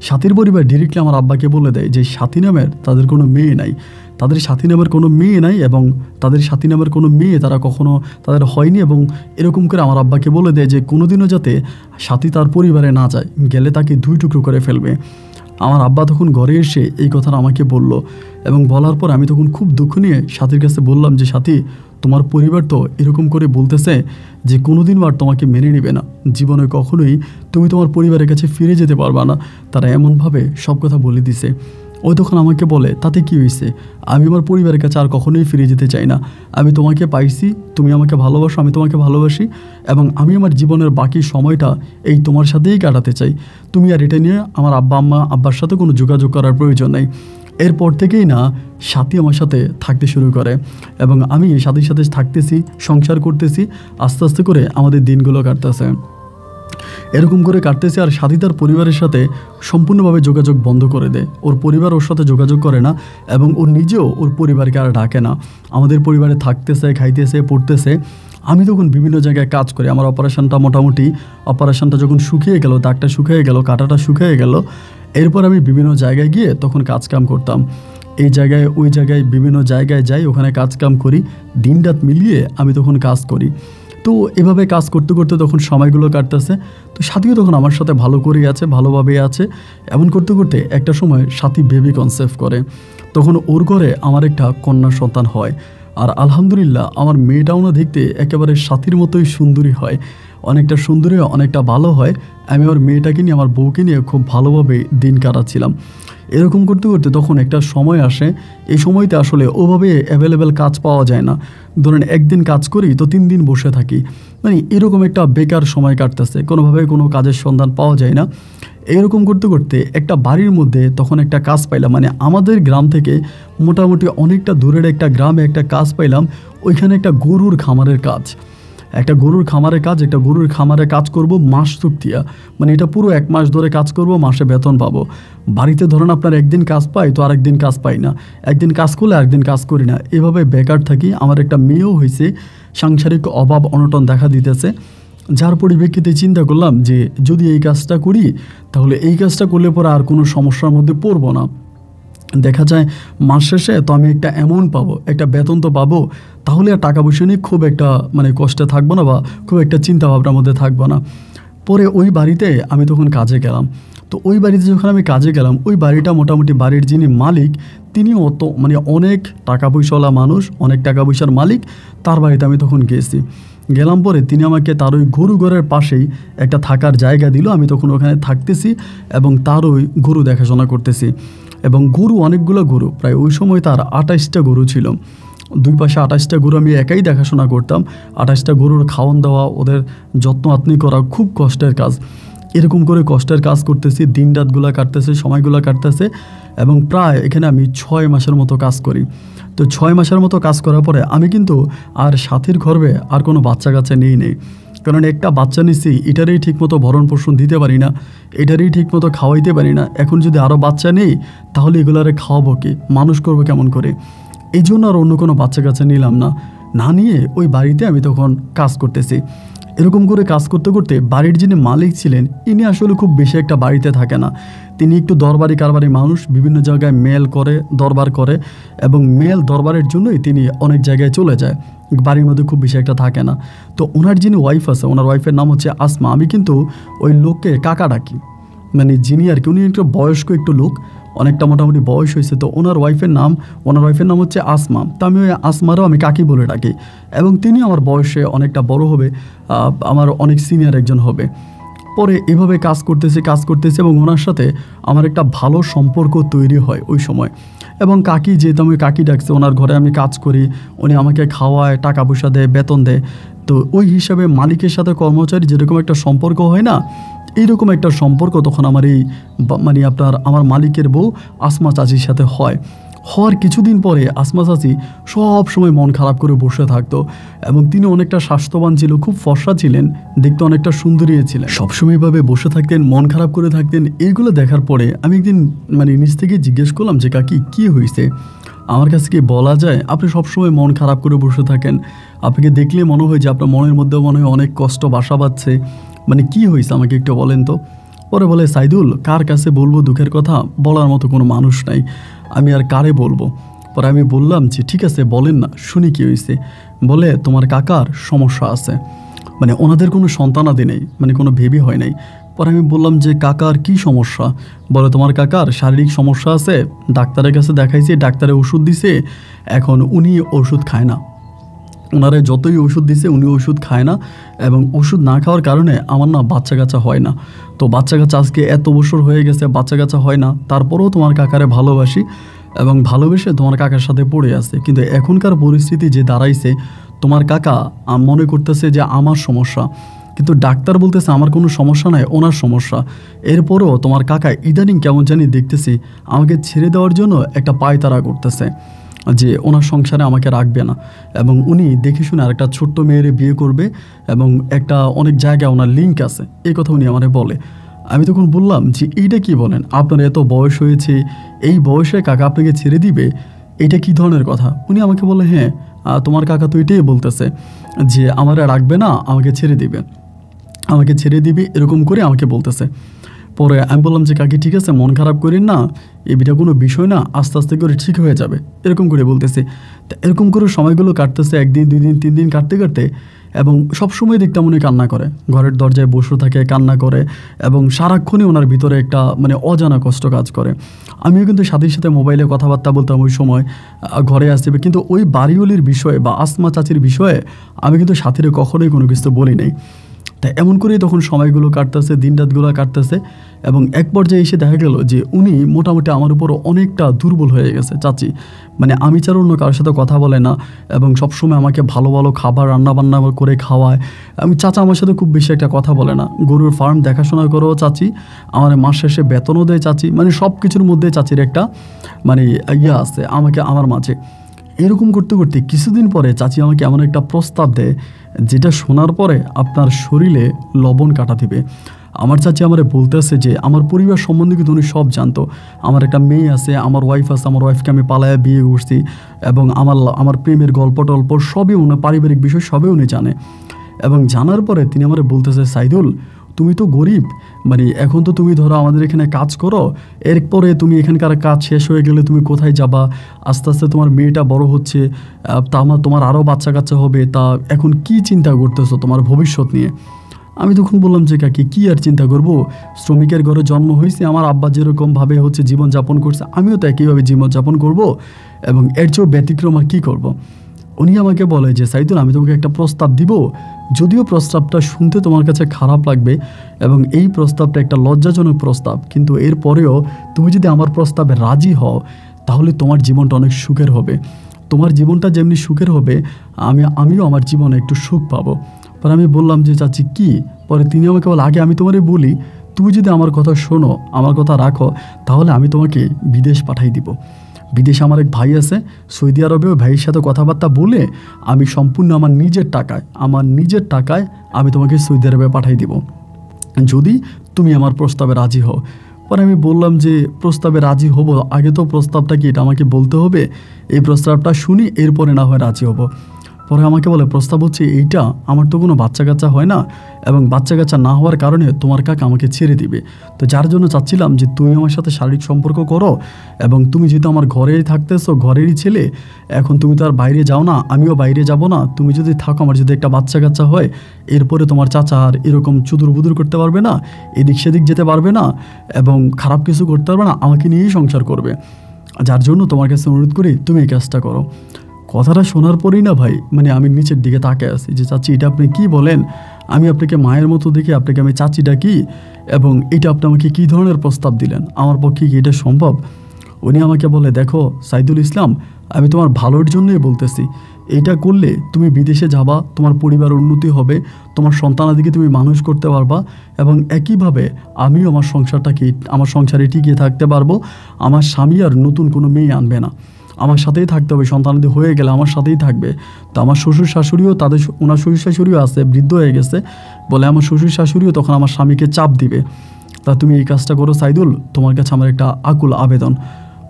সাথীর পরিবার ডিরেক্টলি আমার আব্বাকে বলে দেয় যে সাথী নামের তাদের কোনো মেয়ে নাই, তাদের সাথী নামের কোনো মেয়ে নাই, এবং তাদের সাথী নামের কোনো মেয়ে তারা কখনো তাদের হয়নি। এবং এরকম করে আমার আব্বাকে বলে দেয় যে কোনোদিনও যাতে সাথী তার পরিবারে না যায়, গেলে তাকে 2 টুকরো করে ফেলবে। আমার আব্বা তখন ঘরে এসে এই কথাটা আমাকে বলল, এবং বলার পর আমি তখন খুব দুঃখ নিয়ে সাথীর কাছে বললাম যে সাথী, তোমার পরিবার তো এরকম করে বলতেছে যে কোনোদিন আর তোমাকে মেনে নেবে না, জীবনে কখনোই তুমি তোমার পরিবারের কাছে ফিরে যেতে পারবা না, তারা এমনভাবে সব কথা বলে দিছে। ওই তখন আমাকে বলে তাতে কি হয়েছে, আমি আমার পরিবারের কাছে আর কখনোই ফিরে যেতে চাই না, আমি তোমাকে পাইছি, তুমি আমাকে ভালোবাসো, আমি তোমাকে ভালোবাসি, এবং আমি আমার জীবনের বাকি সময়টা এই তোমার সাথেই কাটাতে চাই। তুমি আর এটা নিয়ে আমার আব্বার সাথে কোনো যোগাযোগ করার প্রয়োজন নেই। এরপর থেকেই না সাথী আমার সাথে থাকতে শুরু করে, এবং আমি সাথীর সাথে থাকতেছি, সংসার করতেছি, আস্তে আস্তে করে আমাদের দিনগুলো কাটতেছে। এরকম করে কাটতেছে, আর সাথী তার পরিবারের সাথে সম্পূর্ণভাবে যোগাযোগ বন্ধ করে দেয়। ওর পরিবার ওর সাথে যোগাযোগ করে না, এবং ওর নিজেও ওর পরিবারকে আর ডাকে না। আমাদের পরিবারে থাকতেছে, খাইতেছে, পড়তেছে। আমি তখন বিভিন্ন জায়গায় কাজ করি। আমার অপারেশনটা যখন শুকিয়ে গেল, দাগটা শুকিয়ে গেল, কাঁটাটা শুকিয়ে গেল, এরপর আমি বিভিন্ন জায়গায় গিয়ে তখন কাজকাম করতাম। এই জায়গায় ওই জায়গায় বিভিন্ন জায়গায় যাই, ওখানে কাজকাম করি, দিন রাত মিলিয়ে আমি তখন কাজ করি। তো এভাবে কাজ করতে করতে তখন সময়গুলো কাটতেছে। তো সাথীও তখন আমার সাথে ভালো করেই আছে, ভালোভাবেই আছে। এমন করতে করতে একটা সময় সাথী বেবি কনসেপ্ট করে। তখন ওর ঘরে আমার একটা কন্যা সন্তান হয়। আর আলহামদুলিল্লাহ আমার মেয়েটাও না দেখতে একেবারে সাথীর মতোই সুন্দরী হয়, অনেকটা সুন্দরী, অনেকটা ভালো হয়। আমি আমার মেয়েটাকে নিয়ে, আমার বউকে নিয়ে খুব ভালোভাবে দিন কাটাচ্ছিলাম। এরকম করতে করতে তখন একটা সময় আসে, এই সময়তে আসলে ওভাবে অ্যাভেলেবেল কাজ পাওয়া যায় না। ধরেন একদিন কাজ করি তো 3 দিন বসে থাকি, মানে এরকম একটা বেকার সময় কাটতেছে, কোনোভাবে কোনো কাজের সন্ধান পাওয়া যায় না। এরকম করতে করতে একটা বাড়ির মধ্যে তখন একটা কাজ পাইলাম, মানে আমাদের গ্রাম থেকে মোটামুটি অনেকটা দূরের একটা গ্রামে একটা কাজ পাইলাম। ওইখানে একটা গরুর খামারের কাজ, একটা গরুর খামারে কাজ করব মাস চুক্তিয়া, মানে এটা পুরো 1 মাস ধরে কাজ করব, মাসে বেতন পাবো। বাড়িতে ধরেন আপনার একদিন কাজ পাই তো আরেকদিন কাজ পাই না, একদিন কাজ করলে আরেকদিন কাজ করি না, এভাবে বেকার থাকি। আমার একটা মেয়েও হয়েছে, সাংসারিক অভাব অনটন দেখা দিতেছে, যার পরিপ্রেক্ষিতে চিন্তা করলাম যে যদি এই কাজটা করি তাহলে এই কাজটা করলে পরে আর কোনো সমস্যার মধ্যে পড়বো না। দেখা যায় মাস শেষে তো আমি একটা অ্যামাউন্ট পাবো, একটা বেতন তো পাবো, তাহলে আর টাকা পয়সা নিয়ে খুব একটা মানে কষ্টে থাকবো না, বা খুব একটা চিন্তা ভাবনার মধ্যে থাকবো না। পরে ওই বাড়িতে আমি তখন কাজে গেলাম। তো ওই বাড়িতে যখন আমি কাজে গেলাম, ওই বাড়িটা মোটামুটি বাড়ির যিনি মালিক তিনি মানে অনেক টাকা পয়সাওয়ালা মানুষ, অনেক টাকা পয়সার মালিক, তার বাড়িতে আমি তখন গেলাম। পরে তিনি আমাকে তার ওই গরু ঘরের পাশেই একটা থাকার জায়গা দিল। আমি তখন ওখানে থাকতেছি এবং তার ওই গরু দেখাশোনা করতেছি। এবং গরু অনেকগুলো গরু, প্রায় ওই সময় তার 28টা গরু ছিল। 2 পাশে 28টা গরু আমি একাই দেখাশোনা করতাম। 28টা গরুর খাওয়ান দেওয়া, ওদের যত্ন আত্নি করা খুব কষ্টের কাজ। এরকম করে কষ্টের কাজ করতেছি, দিন রাতগুলো কাটতেছে, সময়গুলো কাটতেছে, এবং প্রায় এখানে আমি 6 মাসের মতো কাজ করি। তো 6 মাসের মতো কাজ করার পরে আমি কিন্তু আর সাথীর গর্ভে আর কোনো বাচ্চা কাচ্চা নেই, কারণ একটা বাচ্চা নিচ্ছি, এটারই ঠিকমতো ভরণ পোষণ দিতে পারি না, এটারই ঠিকমতো খাওয়াইতে পারি না। এখন যদি আরও বাচ্চা নেই তাহলে এগুলারে খাওয়াবো কি, মানুষ করবো কেমন করে? এই জন্য আর অন্য কোনো বাচ্চা কাচ্চা নিলাম না। না নিয়ে ওই বাড়িতে আমি তখন কাজ করতেছি। এরকম করে কাজ করতে করতে বাড়ির যিনি মালিক ছিলেন ইনি আসলে খুব বেশি একটা বাড়িতে থাকে না। তিনি একটু দরবারি কারবারি মানুষ, বিভিন্ন জায়গায় মেল করে, দরবার করে, এবং মেল দরবারের জন্যই তিনি অনেক জায়গায় চলে যায়, বাড়ির মধ্যে খুব বেশি একটা থাকে না। তো ওনার যিনি ওয়াইফ আছে, ওনার ওয়াইফের নাম হচ্ছে আসমা। আমি কিন্তু ওই লোককে কাকা ডাকি, মানে যিনি আর কি, উনি একটু বয়স্ক একটু লোক, অনেকটা মোটামুটি বয়স হয়েছে। তো ওনার ওয়াইফের নাম হচ্ছে আসমা। তো আমি ওই আসমারও আমি কাকি বলে ডাকি, এবং তিনি আমার বয়সে অনেকটা বড় হবে, আমার অনেক সিনিয়র একজন হবে। পরে এভাবে কাজ করতেছি এবং ওনার সাথে আমার একটা ভালো সম্পর্ক তৈরি হয় ওই সময়। এবং কাকি, যেহেতু আমি কাকি ডাকছি, ওনার ঘরে আমি কাজ করি, উনি আমাকে খাওয়ায়, টাকা পয়সা দেয়, বেতন দেয়। তো ওই হিসাবে মালিকের সাথে কর্মচারী যেরকম একটা সম্পর্ক হয় না, এইরকম একটা সম্পর্ক তখন আমার আমার মালিকের বউ আসমা চাচির সাথে হওয়ার কিছুদিন পরে আসমা চাচি সব সময় মন খারাপ করে বসে থাকতো, এবং তিনি অনেকটা স্বাস্থ্যবান ছিল, খুব ফর্সা ছিলেন, দেখতে অনেকটা সুন্দরী ছিলেন, সবসময় এভাবে বসে থাকতেন, মন খারাপ করে থাকতেন। এইগুলো দেখার পরে আমি একদিন নিজ থেকে জিজ্ঞেস করলাম যে কাকি কী হয়েছে, আমার কাছে কি বলা যায়? আপনি সবসময় মন খারাপ করে বসে থাকেন, আপনাকে দেখলে মনে হয় যে আপনার মনের মধ্যেও মনে হয় অনেক কষ্ট বাসা বাঁধছে, কি হয়েছে আমাকে একটু বলেন তো। পরে বলে, সাইদুল, কার কাছে বলবো দুঃখের কথা, বলার মতো কোনো মানুষ নাই, আমি আর কারে বলবো। পরে আমি বললাম যে ঠিক আছে বলেন না, শুনি কী হয়েছে। বলে, তোমার কাকার সমস্যা আছে, ওনাদের কোনো সন্তানাদি নেই, কোনো বেবি হয় নাই। পরে আমি বললাম যে কাকার কি সমস্যা? বলে, তোমার কাকার শারীরিক সমস্যা আছে, ডাক্তারের কাছে দেখাইছি, ডাক্তারে ওষুধ দিছে, এখন উনি ওষুধ খায় না, ওনারা যতই ওষুধ দিছে উনি ওষুধ খায় না, এবং ওষুধ না খাওয়ার কারণে আমার না বাচ্চা কাচ্চা হয় না। তো বাচ্চা কাচ্চা আজকে এত বছর হয়ে গেছে, বাচ্চা কাচ্চা হয় না, তারপরেও তোমার কাকারে ভালোবাসি এবং ভালোবেসে তোমার কাকার সাথে পড়ে আছে। কিন্তু এখনকার পরিস্থিতি যে দাঁড়াইছে, তোমার কাকা মনে করতেছে যে আমার সমস্যা, কিন্তু ডাক্তার বলতেছে আমার কোনো সমস্যা নাই, ওনার সমস্যা। এরপরেও তোমার কাকা ইদানিং কেমন জানি দেখতেছি আমাকে ছেড়ে দেওয়ার জন্য একটা পায়তারা করতেছে, যে ওনার সংসারে আমাকে রাখবে না, এবং উনি দেখে শুনে আরেকটা ছোট্ট মেয়েরে বিয়ে করবে, এবং একটা অনেক জায়গায় ওনার লিঙ্ক আছে, এই কথা উনি আমারে বলে। আমি তখন বললাম যে এইটা কি বলেন, আপনার এত বয়স হয়েছে, এই বয়সে কাকা আপনাকে ছেড়ে দিবে, এটা কি ধরনের কথা? উনি আমাকে বলে, হ্যাঁ তোমার কাকা তো এটাই বলতেছে যে আমারে রাখবে না, আমাকে ছেড়ে দিবে, এরকম করে আমাকে বলতেছে। পরে আমি বললাম যে কাকি ঠিক আছে, মন খারাপ করেন না, এটা কোনো বিষয় না, আস্তে আস্তে করে ঠিক হয়ে যাবে, এরকম করে বলতেছে। তা এরকম করে সময়গুলো কাটতেছে, 1 দিন 2 দিন 3 দিন কাটতে, এবং সবসময় দেখতাম উনি কান্না করে, ঘরের দরজায় বসে থাকে, কান্না করে, এবং সারাক্ষণই ওনার ভিতরে একটা অজানা কষ্ট কাজ করে। আমিও কিন্তু সাথে সাথে মোবাইলে কথাবার্তা বলতাম ওই সময়, ঘরে আসবে, কিন্তু ওই বাড়িওয়ালির বিষয়ে বা আসমা চাচির বিষয়ে আমি কিন্তু সাথীরে কখনোই কোনো কিছু বলি নাই। তাই এমন করেই তখন সময়গুলো কাটতেছে, দিন রাতগুলো কাটতেছে, এবং এক পর্যায়ে এসে দেখা গেল যে উনি মোটামুটি আমার উপর অনেকটা দুর্বল হয়ে গেছে চাচি। আমি ছাড়া অন্য কারোর সাথে কথা বলে না, এবং সবসময় আমাকে ভালো ভালো খাবার রান্নাবান্না করে খাওয়ায়। চাচা আমার সাথে খুব বেশি একটা কথা বলে না, গরুর ফার্ম দেখাশোনা করেও চাচি, আমার মাস শেষে বেতনও দেয় চাচি, সব কিছুর মধ্যে চাচির একটা আছে আমার মাঝে। এরকম করতে করতে কিছুদিন পরে চাচি আমাকে এমন একটা প্রস্তাব দেয়, যেটা শোনার পরে আপনার শরীরে লবণ কাটা দিবে। আমার চাচি আমারে বলতেছে যে আমার পরিবার সম্বন্ধে কিন্তু উনি সব জানতো, আমার একটা মেয়ে আছে, আমার ওয়াইফ আছে, আমার ওয়াইফকে আমি পালায়া বিয়ে করছি, এবং আমার প্রেমের গল্প টল্প সবই উনি, পারিবারিক বিষয় সবই উনি জানে। এবং জানার পরে তিনি আমারে বলতেছে, সাইদুল, তুমি তো গরিব, এখন তো তুমি ধরো আমাদের এখানে কাজ করো, এরপরে তুমি এখানকার কাজ শেষ হয়ে গেলে তুমি কোথায় যাবা? আস্তে আস্তে তোমার মেয়েটা বড় হচ্ছে, তোমার আরও বাচ্চা কাচ্চা হবে, তা এখন কি চিন্তা করতেছো তোমার ভবিষ্যৎ নিয়ে? আমি তখন বললাম যে কাকি কী আর চিন্তা করব, শ্রমিকের ঘরে জন্ম হয়েছে, আমার আব্বা যেরকমভাবে জীবনযাপন করছে আমিও তো একইভাবে জীবনযাপন করব, এবং এর চেয়েও ব্যতিক্রম আর কী করব। উনি আমাকে বলে যে সাইদুল, আমি তোমাকে একটা প্রস্তাব দিব, যদিও প্রস্তাবটা শুনতে তোমার কাছে খারাপ লাগবে, এবং এই প্রস্তাবটা একটা লজ্জাজনক প্রস্তাব, কিন্তু এরপরেও তুমি যদি আমার প্রস্তাবে রাজি হও তাহলে তোমার জীবনটা অনেক সুখের হবে, তোমার জীবনটা যেমনি সুখের হবে আমিও আমার জীবনে একটু সুখ পাবো। পরে আমি বললাম যে চাচি কী? পরে তিনি আমাকে বলে, আগে আমি তোমারে বলি, তুমি যদি আমার কথা শোনো, আমার কথা রাখো, তাহলে আমি তোমাকে বিদেশ পাঠাই দিব। বিদেশে আমার এক ভাই আছে সৌদি আরবে, ওই ভাইয়ের সাথে কথাবার্তা বলে আমি সম্পূর্ণ আমার নিজের টাকায় আমি তোমাকে সৌদি আরবে পাঠাই দিব, যদি তুমি আমার প্রস্তাবে রাজি হও। পরে আমি বললাম যে প্রস্তাবে রাজি হব, আগে তো প্রস্তাবটা কি এটা আমাকে বলতে হবে, এই প্রস্তাবটা শুনি এরপরে না হয় রাজি হব। পরে আমাকে বলে প্রস্তাব হচ্ছে এইটা, আমার তো কোনো বাচ্চা কাচ্চা হয় না এবং বাচ্চা কাচ্চা না হওয়ার কারণে তোমার কাকা আমাকে ছেড়ে দিবে। তো যার জন্য চাচ্ছিলাম যে তুমি আমার সাথে শারীরিক সম্পর্ক করো, এবং তুমি যেহেতু আমার ঘরেই থাকতেছো, ঘরেরই ছেলে, এখন তুমি তো আর বাইরে যাও না, আমিও বাইরে যাব না, তুমি যদি থাকো, আমার যদি একটা বাচ্চা কাচ্চা হয়, এরপরে তোমার চাচা আর এরকম চুদুর বুদুর করতে পারবে না, এদিক সেদিক যেতে পারবে না এবং খারাপ কিছু করতে পারবে না, আমাকে নিয়েই সংসার করবে। যার জন্য তোমার কাছে অনুরোধ করি তুমি এই কাজটা করো। কথাটা শোনার পরেই না ভাই, মানে আমি নিচের দিকে তাকিয়ে আছি যে চাচি এটা আপনি কি বলেন, আমি আপনাকে মায়ের মতো দেখি, আপনাকে আমি চাচি ডাকি, এবং এটা আপনি আমাকে কী ধরনের প্রস্তাব দিলেন, আমার পক্ষে কি এটা সম্ভব? উনি আমাকে বলে, দেখো সাইদুল ইসলাম, আমি তোমার ভালোর জন্যই বলতেছি, এটা করলে তুমি বিদেশে যাবা, তোমার পরিবার উন্নতি হবে, তোমার সন্তানাদিকে তুমি মানুষ করতে পারবা, এবং একইভাবে আমিও আমার সংসারে টিকিয়ে থাকতে পারবো। আমার স্বামী আর নতুন কোনো মেয়ে আনবে না, আমার সাথেই থাকতে হবে, সন্তানাদি হয়ে গেলে আমার সাথেই থাকবে। তো আমার শ্বশুর শাশুড়িও ওনার শ্বশুর শাশুড়িও আছে, বৃদ্ধ হয়ে গেছে বলে, আমার শ্বশুর শাশুড়িও তখন আমার স্বামীকে চাপ দিবে। তা তুমি এই কাজটা করো সাইদুল, তোমার কাছে আমার একটা আকুল আবেদন।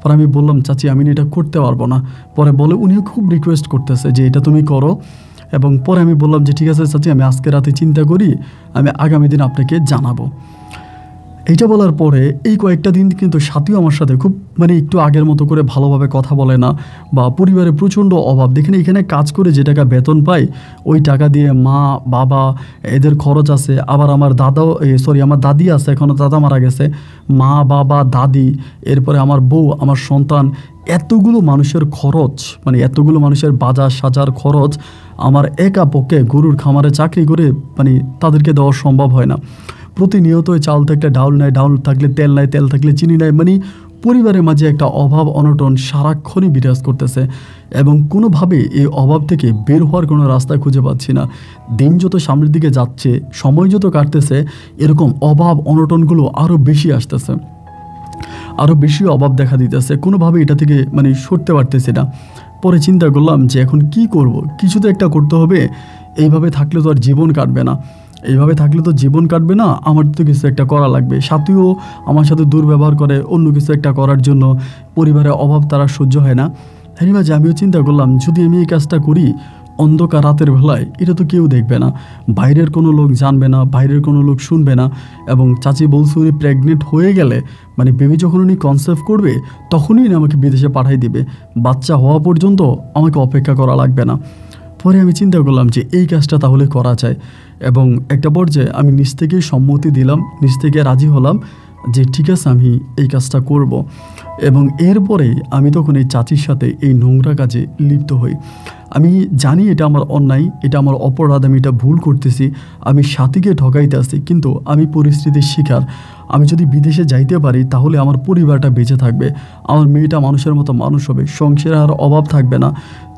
পরে আমি বললাম, চাচি আমি এটা করতে পারবো না। পরে বলে উনিও খুব রিকোয়েস্ট করতেছে যে এটা তুমি করো। এবং পরে আমি বললাম যে ঠিক আছে চাচি, আমি আজকে রাতে চিন্তা করি, আমি আগামী দিন আপনাকে জানাবো। এইটা বলার পরে এই কয়েকটা দিন কিন্তু সাথীও আমার সাথে খুব একটু আগের মতো করে ভালোভাবে কথা বলে না, বা পরিবারে প্রচণ্ড অভাব। দেখেন এখানে কাজ করে যে টাকা বেতন পাই, ওই টাকা দিয়ে মা বাবা এদের খরচ আছে, আবার আমার আমার দাদি আছে, এখনও দাদা মারা গেছে, মা বাবা দাদি, এরপরে আমার বউ, আমার সন্তান, এতগুলো মানুষের খরচ, এতগুলো মানুষের বাজার সাজার খরচ আমার একা পক্ষে গরুর খামারে চাকরি করে তাদেরকে দেওয়া সম্ভব হয় না। প্রতিনিয়ত চাল থাকলে ডাউল নাই, ডাউল থাকলে তেল নাই, তেল থাকলে চিনি নাই, পরিবারের মাঝে একটা অভাব অনটন সারাক্ষণই বিরাজ করতেছে, এবং কোনোভাবে এই অভাব থেকে বের হওয়ার কোনো রাস্তা খুঁজে পাচ্ছি না। দিন যত সামনের দিকে যাচ্ছে, সময় যত কাটতেছে, এরকম অভাব অনটনগুলো আরও বেশি আসতেছে, আরও বেশি অভাব দেখা দিতেছে, কোনোভাবে এটা থেকে সরতে পারতেছি না। পরে চিন্তা করলাম যে এখন কি করব, কিছু তো একটা করতে হবে, এইভাবে থাকলে তো আর জীবন কাটবে না, আমার তো কিছু একটা করা লাগবে। সাথীও আমার সাথে দুর্ব্যবহার করে, অন্য কিছু একটা করার জন্য, পরিবারের অভাব তারা সহ্য হয় না। হ্যাঁ মাঝে আমিও চিন্তা করলাম, যদি আমি এই কাজটা করি অন্ধকার রাতের বেলায়, এটা তো কেউ দেখবে না, বাইরের কোনো লোক জানবে না, বাইরের কোনো লোক শুনবে না, এবং চাচি বলছে উনি প্রেগনেন্ট হয়ে গেলে বেবি যখন উনি কনসেপ্ট করবে তখনই আমাকে বিদেশে পাঠাই দিবে, বাচ্চা হওয়া পর্যন্ত আমাকে অপেক্ষা করা লাগবে না। পরে আমি চিন্তা করলাম যে এই কাজটা তাহলে করা যায়, এবং একটা পর্যায়ে আমি নিজ থেকেই সম্মতি দিলাম, নিজ থেকে রাজি হলাম যে ঠিক আছে আমি এই কাজটা করব। এবং এরপরে আমি তখন এই চাচির সাথে এই নোংরা কাজে লিপ্ত হই। আমি জানি এটা আমার অন্যায়, এটা আমার অপরাধ, আমি এটা ভুল করতেছি, আমি সাথীকে ঠকাইতে আসি, কিন্তু আমি পরিস্থিতির শিকার। আমি যদি বিদেশে যাইতে পারি তাহলে আমার পরিবারটা বেঁচে থাকবে, আমার মেয়েটা মানুষের মতো মানুষ হবে, সংসারে আর অভাব থাকবে না,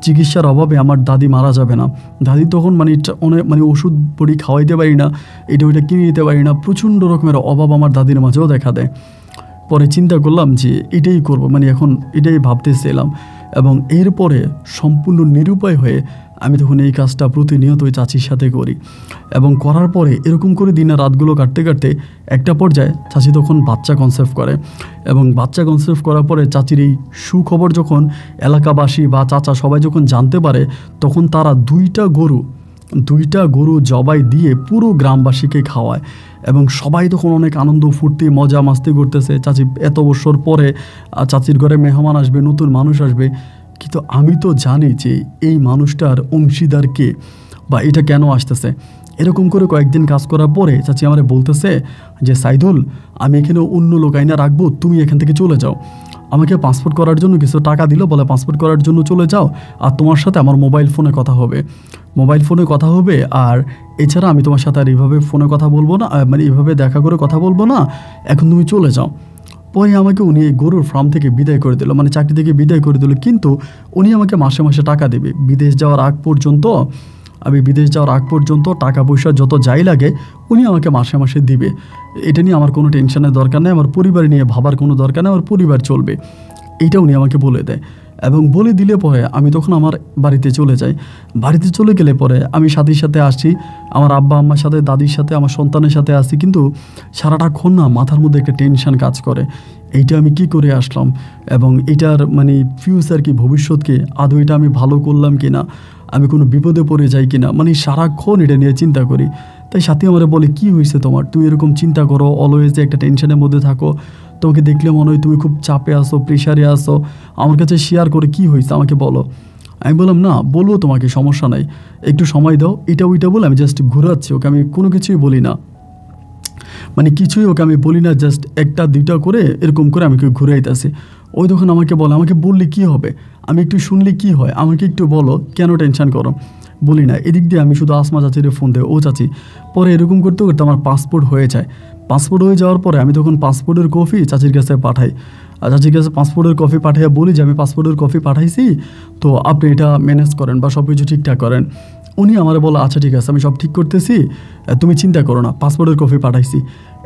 চিকিৎসার অভাবে আমার দাদি মারা যাবে না। দাদি তখন অনেক ওষুধ পড়ি খাওয়াইতে পারি না, এটা ওইটা কিনে দিতে পারি না, প্রচণ্ড রকমের অভাব আমার দাদির মাঝেও দেখা দেয়। পরে চিন্তা করলাম যে এটাই করব, এখন এটাই ভাবতেছিলাম। এবং এরপরে সম্পূর্ণ নিরুপায় হয়ে আমি তখন এই কাজটা প্রতিনিয়ত ওই চাচির সাথে করি, এবং করার পরে এরকম করে দিনের রাতগুলো কাটতে কাটতে একটা পর্যায়ে চাচি তখন বাচ্চা কনসেপ্ট করে, এবং বাচ্চা কনসেপ্ট করার পরে চাচির এই সুখবর যখন এলাকাবাসী বা চাচা সবাই যখন জানতে পারে, তখন তারা দুইটা গরু জবাই দিয়ে পুরো গ্রামবাসীকে খাওয়ায়, এবং সবাই তখন অনেক আনন্দ ফুর্তি মজা মাস্তি করতেছে। চাচি এত বছর পরে চাচির ঘরে মেহমান আসবে, নতুন মানুষ আসবে, কিন্তু আমি তো জানি যে এই মানুষটার অংশীদার কে বা এটা কেন আসতেছে। এরকম করে কয়েকদিন কাজ করার পরে চাচি আমারে বলতেছে যে সাইদুল, আমি এখানে অন্য লোক আইনা রাখবো, তুমি এখান থেকে চলে যাও। আমাকে পাসপোর্ট করার জন্য কিছু টাকা দিল, বলে পাসপোর্ট করার জন্য চলে যাও, আর তোমার সাথে আমার মোবাইল ফোনে কথা হবে, আর এছাড়া আমি তোমার সাথে আর এইভাবে ফোনে কথা বলবো না, এইভাবে দেখা করে কথা বলবো না, এখন তুমি চলে যাও। পরে আমাকে উনি এই গরুর ফার্ম থেকে বিদায় করে দিল, চাকরি থেকে বিদায় করে দিল, কিন্তু উনি আমাকে মাসে মাসে টাকা দেবে। বিদেশ যাওয়ার আগ পর্যন্ত টাকা পয়সা যত যাই লাগে উনি আমাকে মাসে মাসে দিবে। এটা নিয়ে আমার কোনো টেনশনের দরকার নেই, আমার পরিবার নিয়ে ভাবার কোনো দরকার নেই, আমার পরিবার চলবে, এইটা উনি আমাকে বলে দেয়। এবং বলে দিলে পরে আমি তখন আমার বাড়িতে চলে যাই। বাড়িতে চলে গেলে পরে আমি সাথীর সাথে আসি, আমার আব্বা আম্মার সাথে, দাদির সাথে, আমার সন্তানের সাথে আসি, কিন্তু সারাটাক্ষণ না মাথার মধ্যে একটা টেনশন কাজ করে। এইটা আমি কি করে আসলাম, এবং এটার মানে ফিউচার কি, ভবিষ্যৎকে আদৌ এটা আমি ভালো করলাম কি না, আমি কোনো বিপদে পড়ে যাই কি না, মানে সারাক্ষণ এটা নিয়ে চিন্তা করি। তাই সাথী আমার বলে, কি হয়েছে তোমার, তুই এরকম চিন্তা করো, অলওয়েজ একটা টেনশনের মধ্যে থাকো, তোমাকে দেখলে মনে হয় তুমি খুব চাপে আসো, প্রেশারে আসো, আমার কাছে শেয়ার করে কি হয়েছে আমাকে বলো। আমি বললাম, না বলবো তোমাকে, সমস্যা নাই, একটু সময় দাও, এটা ওইটা বলে আমি জাস্ট ঘোরাচ্ছি ওকে, আমি কোনো কিছুই বলি না, মানে কিছুই ওকে আমি বলি না, জাস্ট একটা দুইটা করে এরকম করে আমি ঘুরাইতেছি। ওই তখন আমাকে বলে, আমাকে বললে কি হবে, আমি একটু শুনলে কি হয়, আমাকে একটু বলো, কেন টেনশন করো। বলি না, এদিক দিয়ে আমি শুধু আসমা চাচির ফোন দেয়, ও চাচি। পরে এরকম করতে করতে আমার পাসপোর্ট হয়ে যায়। পাসপোর্ট হয়ে যাওয়ার পরে আমি তখন পাসপোর্টের কপি চাচির কাছে পাঠাই, আর চাচির কাছে পাসপোর্টের কপি পাঠিয়ে বলি যে আমি পাসপোর্টের কপি পাঠাইছি, তো আপনি এটা ম্যানেজ করেন বা সব কিছু ঠিকঠাক করেন। উনি আমার বলে, আচ্ছা ঠিক আছে, আমি সব ঠিক করতেছি, তুমি চিন্তা করো না, পাসপোর্টের কপি পাঠাইছি।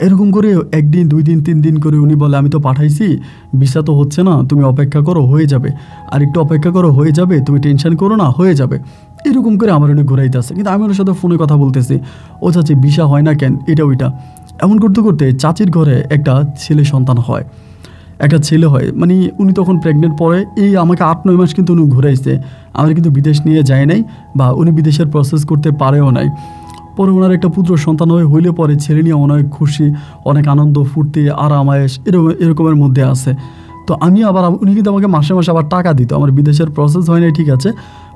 এরকম করে একদিন, 2 দিন, 3 দিন করে উনি বলে, আমি তো পাঠাইছি, ভিসা তো হচ্ছে না, তুমি অপেক্ষা করো, হয়ে যাবে, আর একটু অপেক্ষা করো, হয়ে যাবে, তুমি টেনশন করো না, হয়ে যাবে। এরকম করে আমার উনি ঘুরাইতেছে, কিন্তু আমি ওর সাথে ফোনে কথা বলতেছি, ও চাচি ভিসা হয় না কেন, এটা ওইটা। এমন করতে করতে চাচির ঘরে একটা ছেলে সন্তান হয়, একটা ছেলে হয়, মানে উনি তখন প্রেগনেন্ট। পরে এই আমাকে 8-9 মাস কিন্তু উনি ঘুরাইছে, আমার কিন্তু বিদেশ নিয়ে যায় নাই, বা উনি বিদেশের প্রসেস করতে পারেও নাই। পরে ওনার একটা পুত্র সন্তান হইলে পরে ছেলে নিয়ে অনেক খুশি, অনেক আনন্দ ফুর্তি আরাম আয়েশ এরকমের মধ্যে আছে। তো আমি আবার, উনি কিন্তু আমাকে মাসে মাসে আবার টাকা দিত, আমার বিদেশের প্রসেস হয় নাই ঠিক আছে,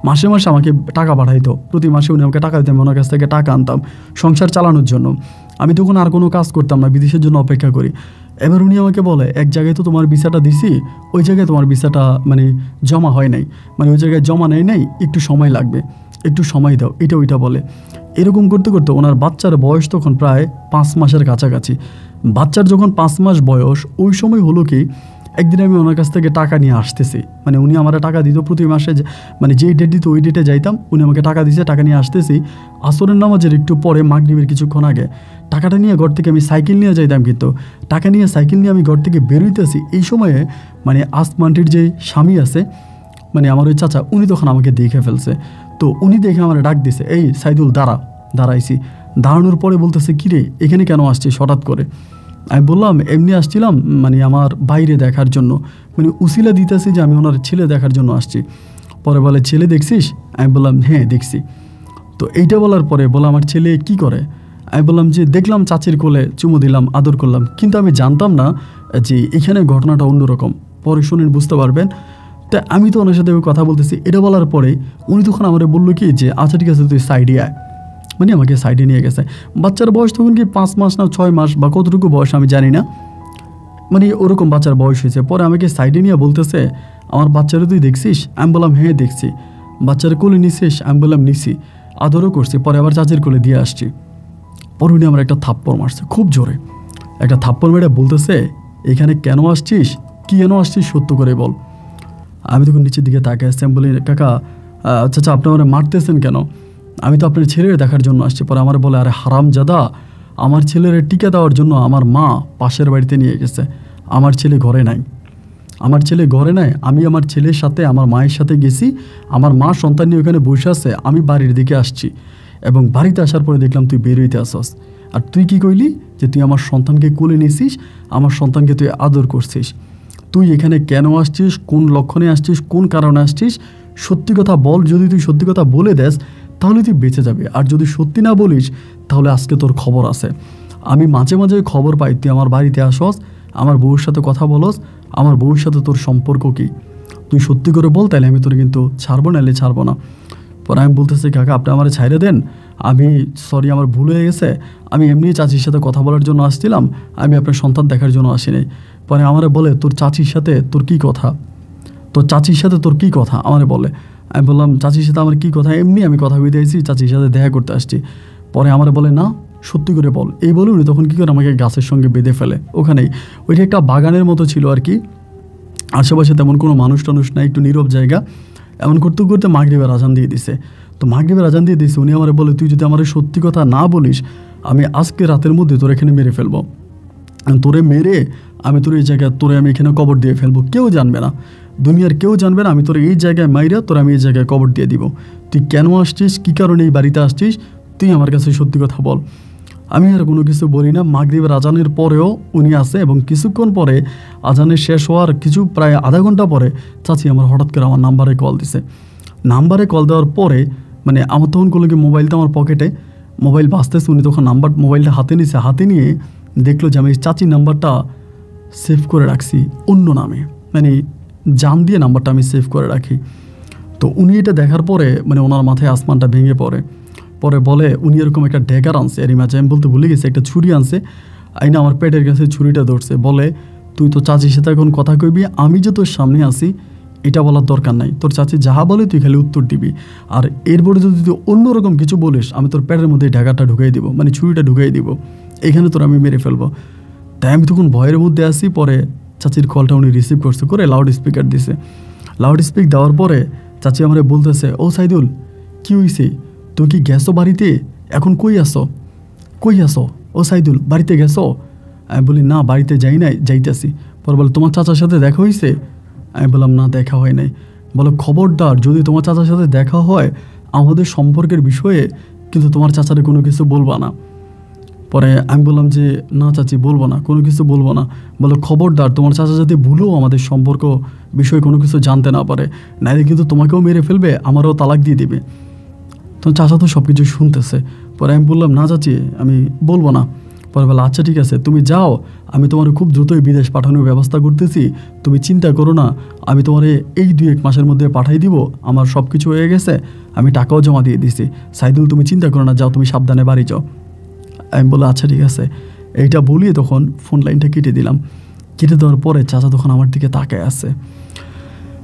মাসে মাসে আমাকে টাকা পাঠাইতো, প্রতি মাসে উনি আমাকে টাকা দিতেন, আমি ওনার কাছ থেকে টাকা আনতাম সংসার চালানোর জন্য। আমি তখন আর কোনো কাজ করতাম না, বিদেশের জন্য অপেক্ষা করি। এবার উনি আমাকে বলে, এক জায়গায় তো তোমার ভিসাটা দিছি, ওই জায়গায় তোমার ভিসাটা মানে জমা হয় নাই, মানে ওই জায়গায় জমা নেয় নাই, একটু সময় লাগবে, একটু সময় দাও, এটা ওইটা বলে। এরকম করতে করতে ওনার বাচ্চার বয়স তখন প্রায় 5 মাসের কাছাকাছি। বাচ্চার যখন 5 মাস বয়স, ওই সময় হলো কি, একদিন আমি ওনার কাছ থেকে টাকা নিয়ে আসতেছি, মানে উনি আমার টাকা দিত প্রতি মাসে, মানে যেই ডেট দিত ওই ডেটে যাইতাম, উনি আমাকে টাকা দিছে, টাকা নিয়ে আসতেছি। আসরের নামাজের একটু পরে, মাগরিবের কিছুক্ষণ আগে, টাকাটা নিয়ে ঘর থেকে আমি সাইকেল নিয়ে যাইতাম, কিন্তু টাকা নিয়ে সাইকেল নিয়ে আমি ঘর থেকে বেরোইতেছি, এই সময়ে মানে আসমানটির যে স্বামী আছে, মানে আমার ওই চাচা, উনি তখন আমাকে দেখে ফেলছে। তো উনি দেখে আমার ডাক দিছে, এই সাইদুল দাঁড়া। দাঁড়াইছি, দাঁড়ানোর পরে বলতেছে, কিরে এখানে কেন আসছিস হঠাৎ করে। আমি বললাম, এমনি আসছিলাম, মানে আমার বাইরে দেখার জন্য, মানে উসিলা দিতেছি যে আমি ওনার ছেলে দেখার জন্য আসছি। পরে বলে, ছেলে দেখছিস? আমি বললাম, হ্যাঁ দেখছি। তো এইটা বলার পরে বলে, আমার ছেলে কি করে? আমি বললাম যে দেখলাম চাচির কোলে চুমু দিলাম, আদর করলাম, কিন্তু আমি জানতাম না যে এখানে ঘটনাটা অন্যরকম, পরে শুনেন বুঝতে পারবেন। তা আমি তো ওনার সাথে কথা বলতেছি, এটা বলার পরে উনি তখন আমার বললো কি যে আচ্ছা ঠিক আছে, তুই সাইডে আয়, মানে আমাকে সাইডে নিয়ে গেছে। বাচ্চার বয়স তখন কি 5 মাস না 6 মাস বা কতটুকু বয়স আমি জানি না, মানে ওরকম বাচ্চার বয়স হয়েছে। পরে আমাকে সাইডে নিয়ে বলতেছে, আমার বাচ্চারা তুই দেখছিস? আমি বললাম, হ্যাঁ দেখছি। বাচ্চার কোলে নিছিস? আমি বললাম, নিছি, আদরও করছি। পরে আবার চাচির কোলে দিয়ে আসছি। পরে উনি আমার একটা থাপ্পড় মারছে খুব জোরে, একটা থাপ্পড় মেরে বলতেছে, এখানে কেন আসছিস, কি কেন আসছিস, সত্য করে বল। আমি তখন নিচের দিকে তাকিয়ে আসছি, আমি বলি, কাকা চাচা আপনি আমার মারতেছেন কেন? আমি তো আপনার ছেলের দেখার জন্য আসছি। পরে আমার বলে, আরে হারামজাদা, আমার ছেলের টিকা দেওয়ার জন্য আমার মা পাশের বাড়িতে নিয়ে গেছে, আমার ছেলে ঘরে নাই, আমার ছেলে ঘরে নাই। আমি আমার ছেলের সাথে আমার মায়ের সাথে গেছি, আমার মা সন্তান নিয়ে ওখানে বসে আছে, আমি বাড়ির দিকে আসছি, এবং বাড়িতে আসার পরে দেখলাম তুই বের হইতে আসস। আর তুই কি কইলি যে তুই আমার সন্তানকে কোলে নিছিস, আমার সন্তানকে তুই আদর করছিস। তুই এখানে কেন আসছিস, কোন লক্ষণে আসছিস, কোন কারণে আসছিস, সত্যি কথা বল। যদি তুই সত্যি কথা বলে দেস তাহলে তুই বেঁচে যাবে, আর যদি সত্যি না বলিস তাহলে আজকে তোর খবর আছে। আমি মাঝে মাঝে খবর পাই তুই আমার বাড়িতে আসস, আমার বউয়ের সাথে কথা বলস, আমার বউয়ের সাথে তোর সম্পর্ক কী, তুই সত্যি করে বল, তাহলে আমি তোর কিন্তু ছাড়বো, নাহলে ছাড়বো না। পরে আমি বলতেছি, কাকা আপনি আমার ছাইড়ে দেন, আমি সরি, আমার ভুল হয়ে গেছে, আমি এমনি চাচির সাথে কথা বলার জন্য আসছিলাম, আমি আপনার সন্তান দেখার জন্য আসিনি। পরে আমারে বলে, তোর চাচির সাথে তোর কী কথা, তোর চাচির সাথে তোর কী কথা আমারে বলে। আমি বললাম, চাচির সাথে আমার কী কথা, এমনি আমি কথা বলতে আসছি, চাচির সাথে দেখা করতে আসছি। পরে আমারে বলে, না সত্যি করে বল। এই বলে উনি তখন কী করে আমাকে গাছের সঙ্গে বেঁধে ফেলে ওখানেই। ওইটা একটা বাগানের মতো ছিল আর কি, আশেপাশে তেমন কোনো মানুষ টানুষ নাই, একটু নীরব জায়গা। এমন করতে করতে মাগরিবের আজান দিয়ে দিছে। তো মাগরিবের আজান দিয়ে দিছে, উনি আমারে বলে, তুই যদি আমার সত্যি কথা না বলিস, আমি আজকে রাতের মধ্যে তোর এখানে মেরে ফেলবো, তোরে মেরে আমি তোর এই জায়গায়, তোরে আমি এখানে কবর দিয়ে ফেলবো, কেউ জানবে না, দুনিয়ার কেউ জানবে না, আমি তোর এই জায়গায় মাইরা তোর আমি এই জায়গায় কবর দিয়ে দিব। তুই কেন আসছিস, কী কারণে এই বাড়িতে আসছিস, তুই আমার কাছে সত্যি কথা বল। আমি আর কোনো কিছু বলি না। মাগরিবের আজানের পরেও উনি আসে এবং কিছুক্ষণ পরে আজানের শেষ হওয়ার প্রায় আধা ঘন্টা পরে চাচি আমার হঠাৎ করে আমার নাম্বারে কল দিছে। নাম্বারে কল দেওয়ার পরে মানে আমার তখন করলো কি, মোবাইলটা আমার পকেটে, মোবাইল বাজতেছে, উনি তখন মোবাইলটা হাতে নিছে, হাতে নিয়ে দেখলো যে আমি চাচির নাম্বারটা সেভ করে রাখছি অন্য নামে, মানে জান দিয়ে নাম্বারটা আমি সেভ করে রাখি। তো উনি এটা দেখার পরে মানে ওনার মাথায় আসমানটা ভেঙে পরে বলে উনি এরকম একটা ড্যাগার আনছে, এরই মাঝে আমি বলতে ভুলে গেছি, একটা ছুরি আনছে, আইনা আমার পেটের কাছে ছুরিটা ধরছে, বলে তুই তো চাচির সাথে এখন কথা কইবি, আমি যে তোর সামনে আসি এটা বলার দরকার নাই, তোর চাচি যাহা বলে তুই খালি উত্তর দিবি, আর এরপরে যদি তুই অন্যরকম কিছু বলিস আমি তোর পেটের মধ্যে ঢাকাটা ঢুকাই দিব, মানে ছুরিটা ঢুকাই দিব, এখানে তোর আমি মেরে ফেলবো। তাই আমি তখন ভয়ের মধ্যে আসি। পরে চাচির কলটা উনি রিসিভ করছে, করে লাউড স্পিকার দিছে। লাউড স্পিক দেওয়ার পরে চাচি আমারে বলতেছে, ও সাইদুল কি হইছে, তুই কি গেছো বাড়িতে, এখন কই আসো? ও সাইদুল বাড়িতে গেছো? আমি বলি না বাড়িতে যাইতেছি। পরে বলে তোমার চাচার সাথে দেখা হয়েছে? আমি বললাম না দেখা হয় নাই। বলো খবরদার যদি তোমার চাচার সাথে দেখা হয় আমাদের সম্পর্কের বিষয়ে কিন্তু তোমার চাচারে কোনো কিছু বলবা না। পরে আমি বললাম যে না চাচি বলবো না, কোনো কিছু বলবো না। বলো খবরদার তোমার চাচা যদি ভুলেও আমাদের সম্পর্ক বিষয়ে কোনো কিছু জানতে না পারে, নাইলে কিন্তু তোমাকেও মেরে ফেলবে, আমারও তালাক দিয়ে দিবে। তো চাচা তো সব কিছু শুনতেছে। পরে আমি বললাম না চাচি আমি বলবো না। পরে বলে আচ্ছা ঠিক আছে তুমি যাও, আমি তোমার খুব দ্রুতই বিদেশ পাঠানোর ব্যবস্থা করতেছি, তুমি চিন্তা করো না, আমি তোমার এই 2-1 মাসের মধ্যে পাঠাই দিব, আমার সব কিছু হয়ে গেছে, আমি টাকাও জমা দিয়ে দিছি। সাইদুল তুমি চিন্তা করো না, যাও তুমি সাবধানে বাড়ি যাও। আমি বললাম আচ্ছা ঠিক আছে। এইটা বলিয়ে তখন ফোন লাইনটা কেটে দিলাম। কেটে দেওয়ার পরে চাচা তখন আমার দিকে তাকায় আছে,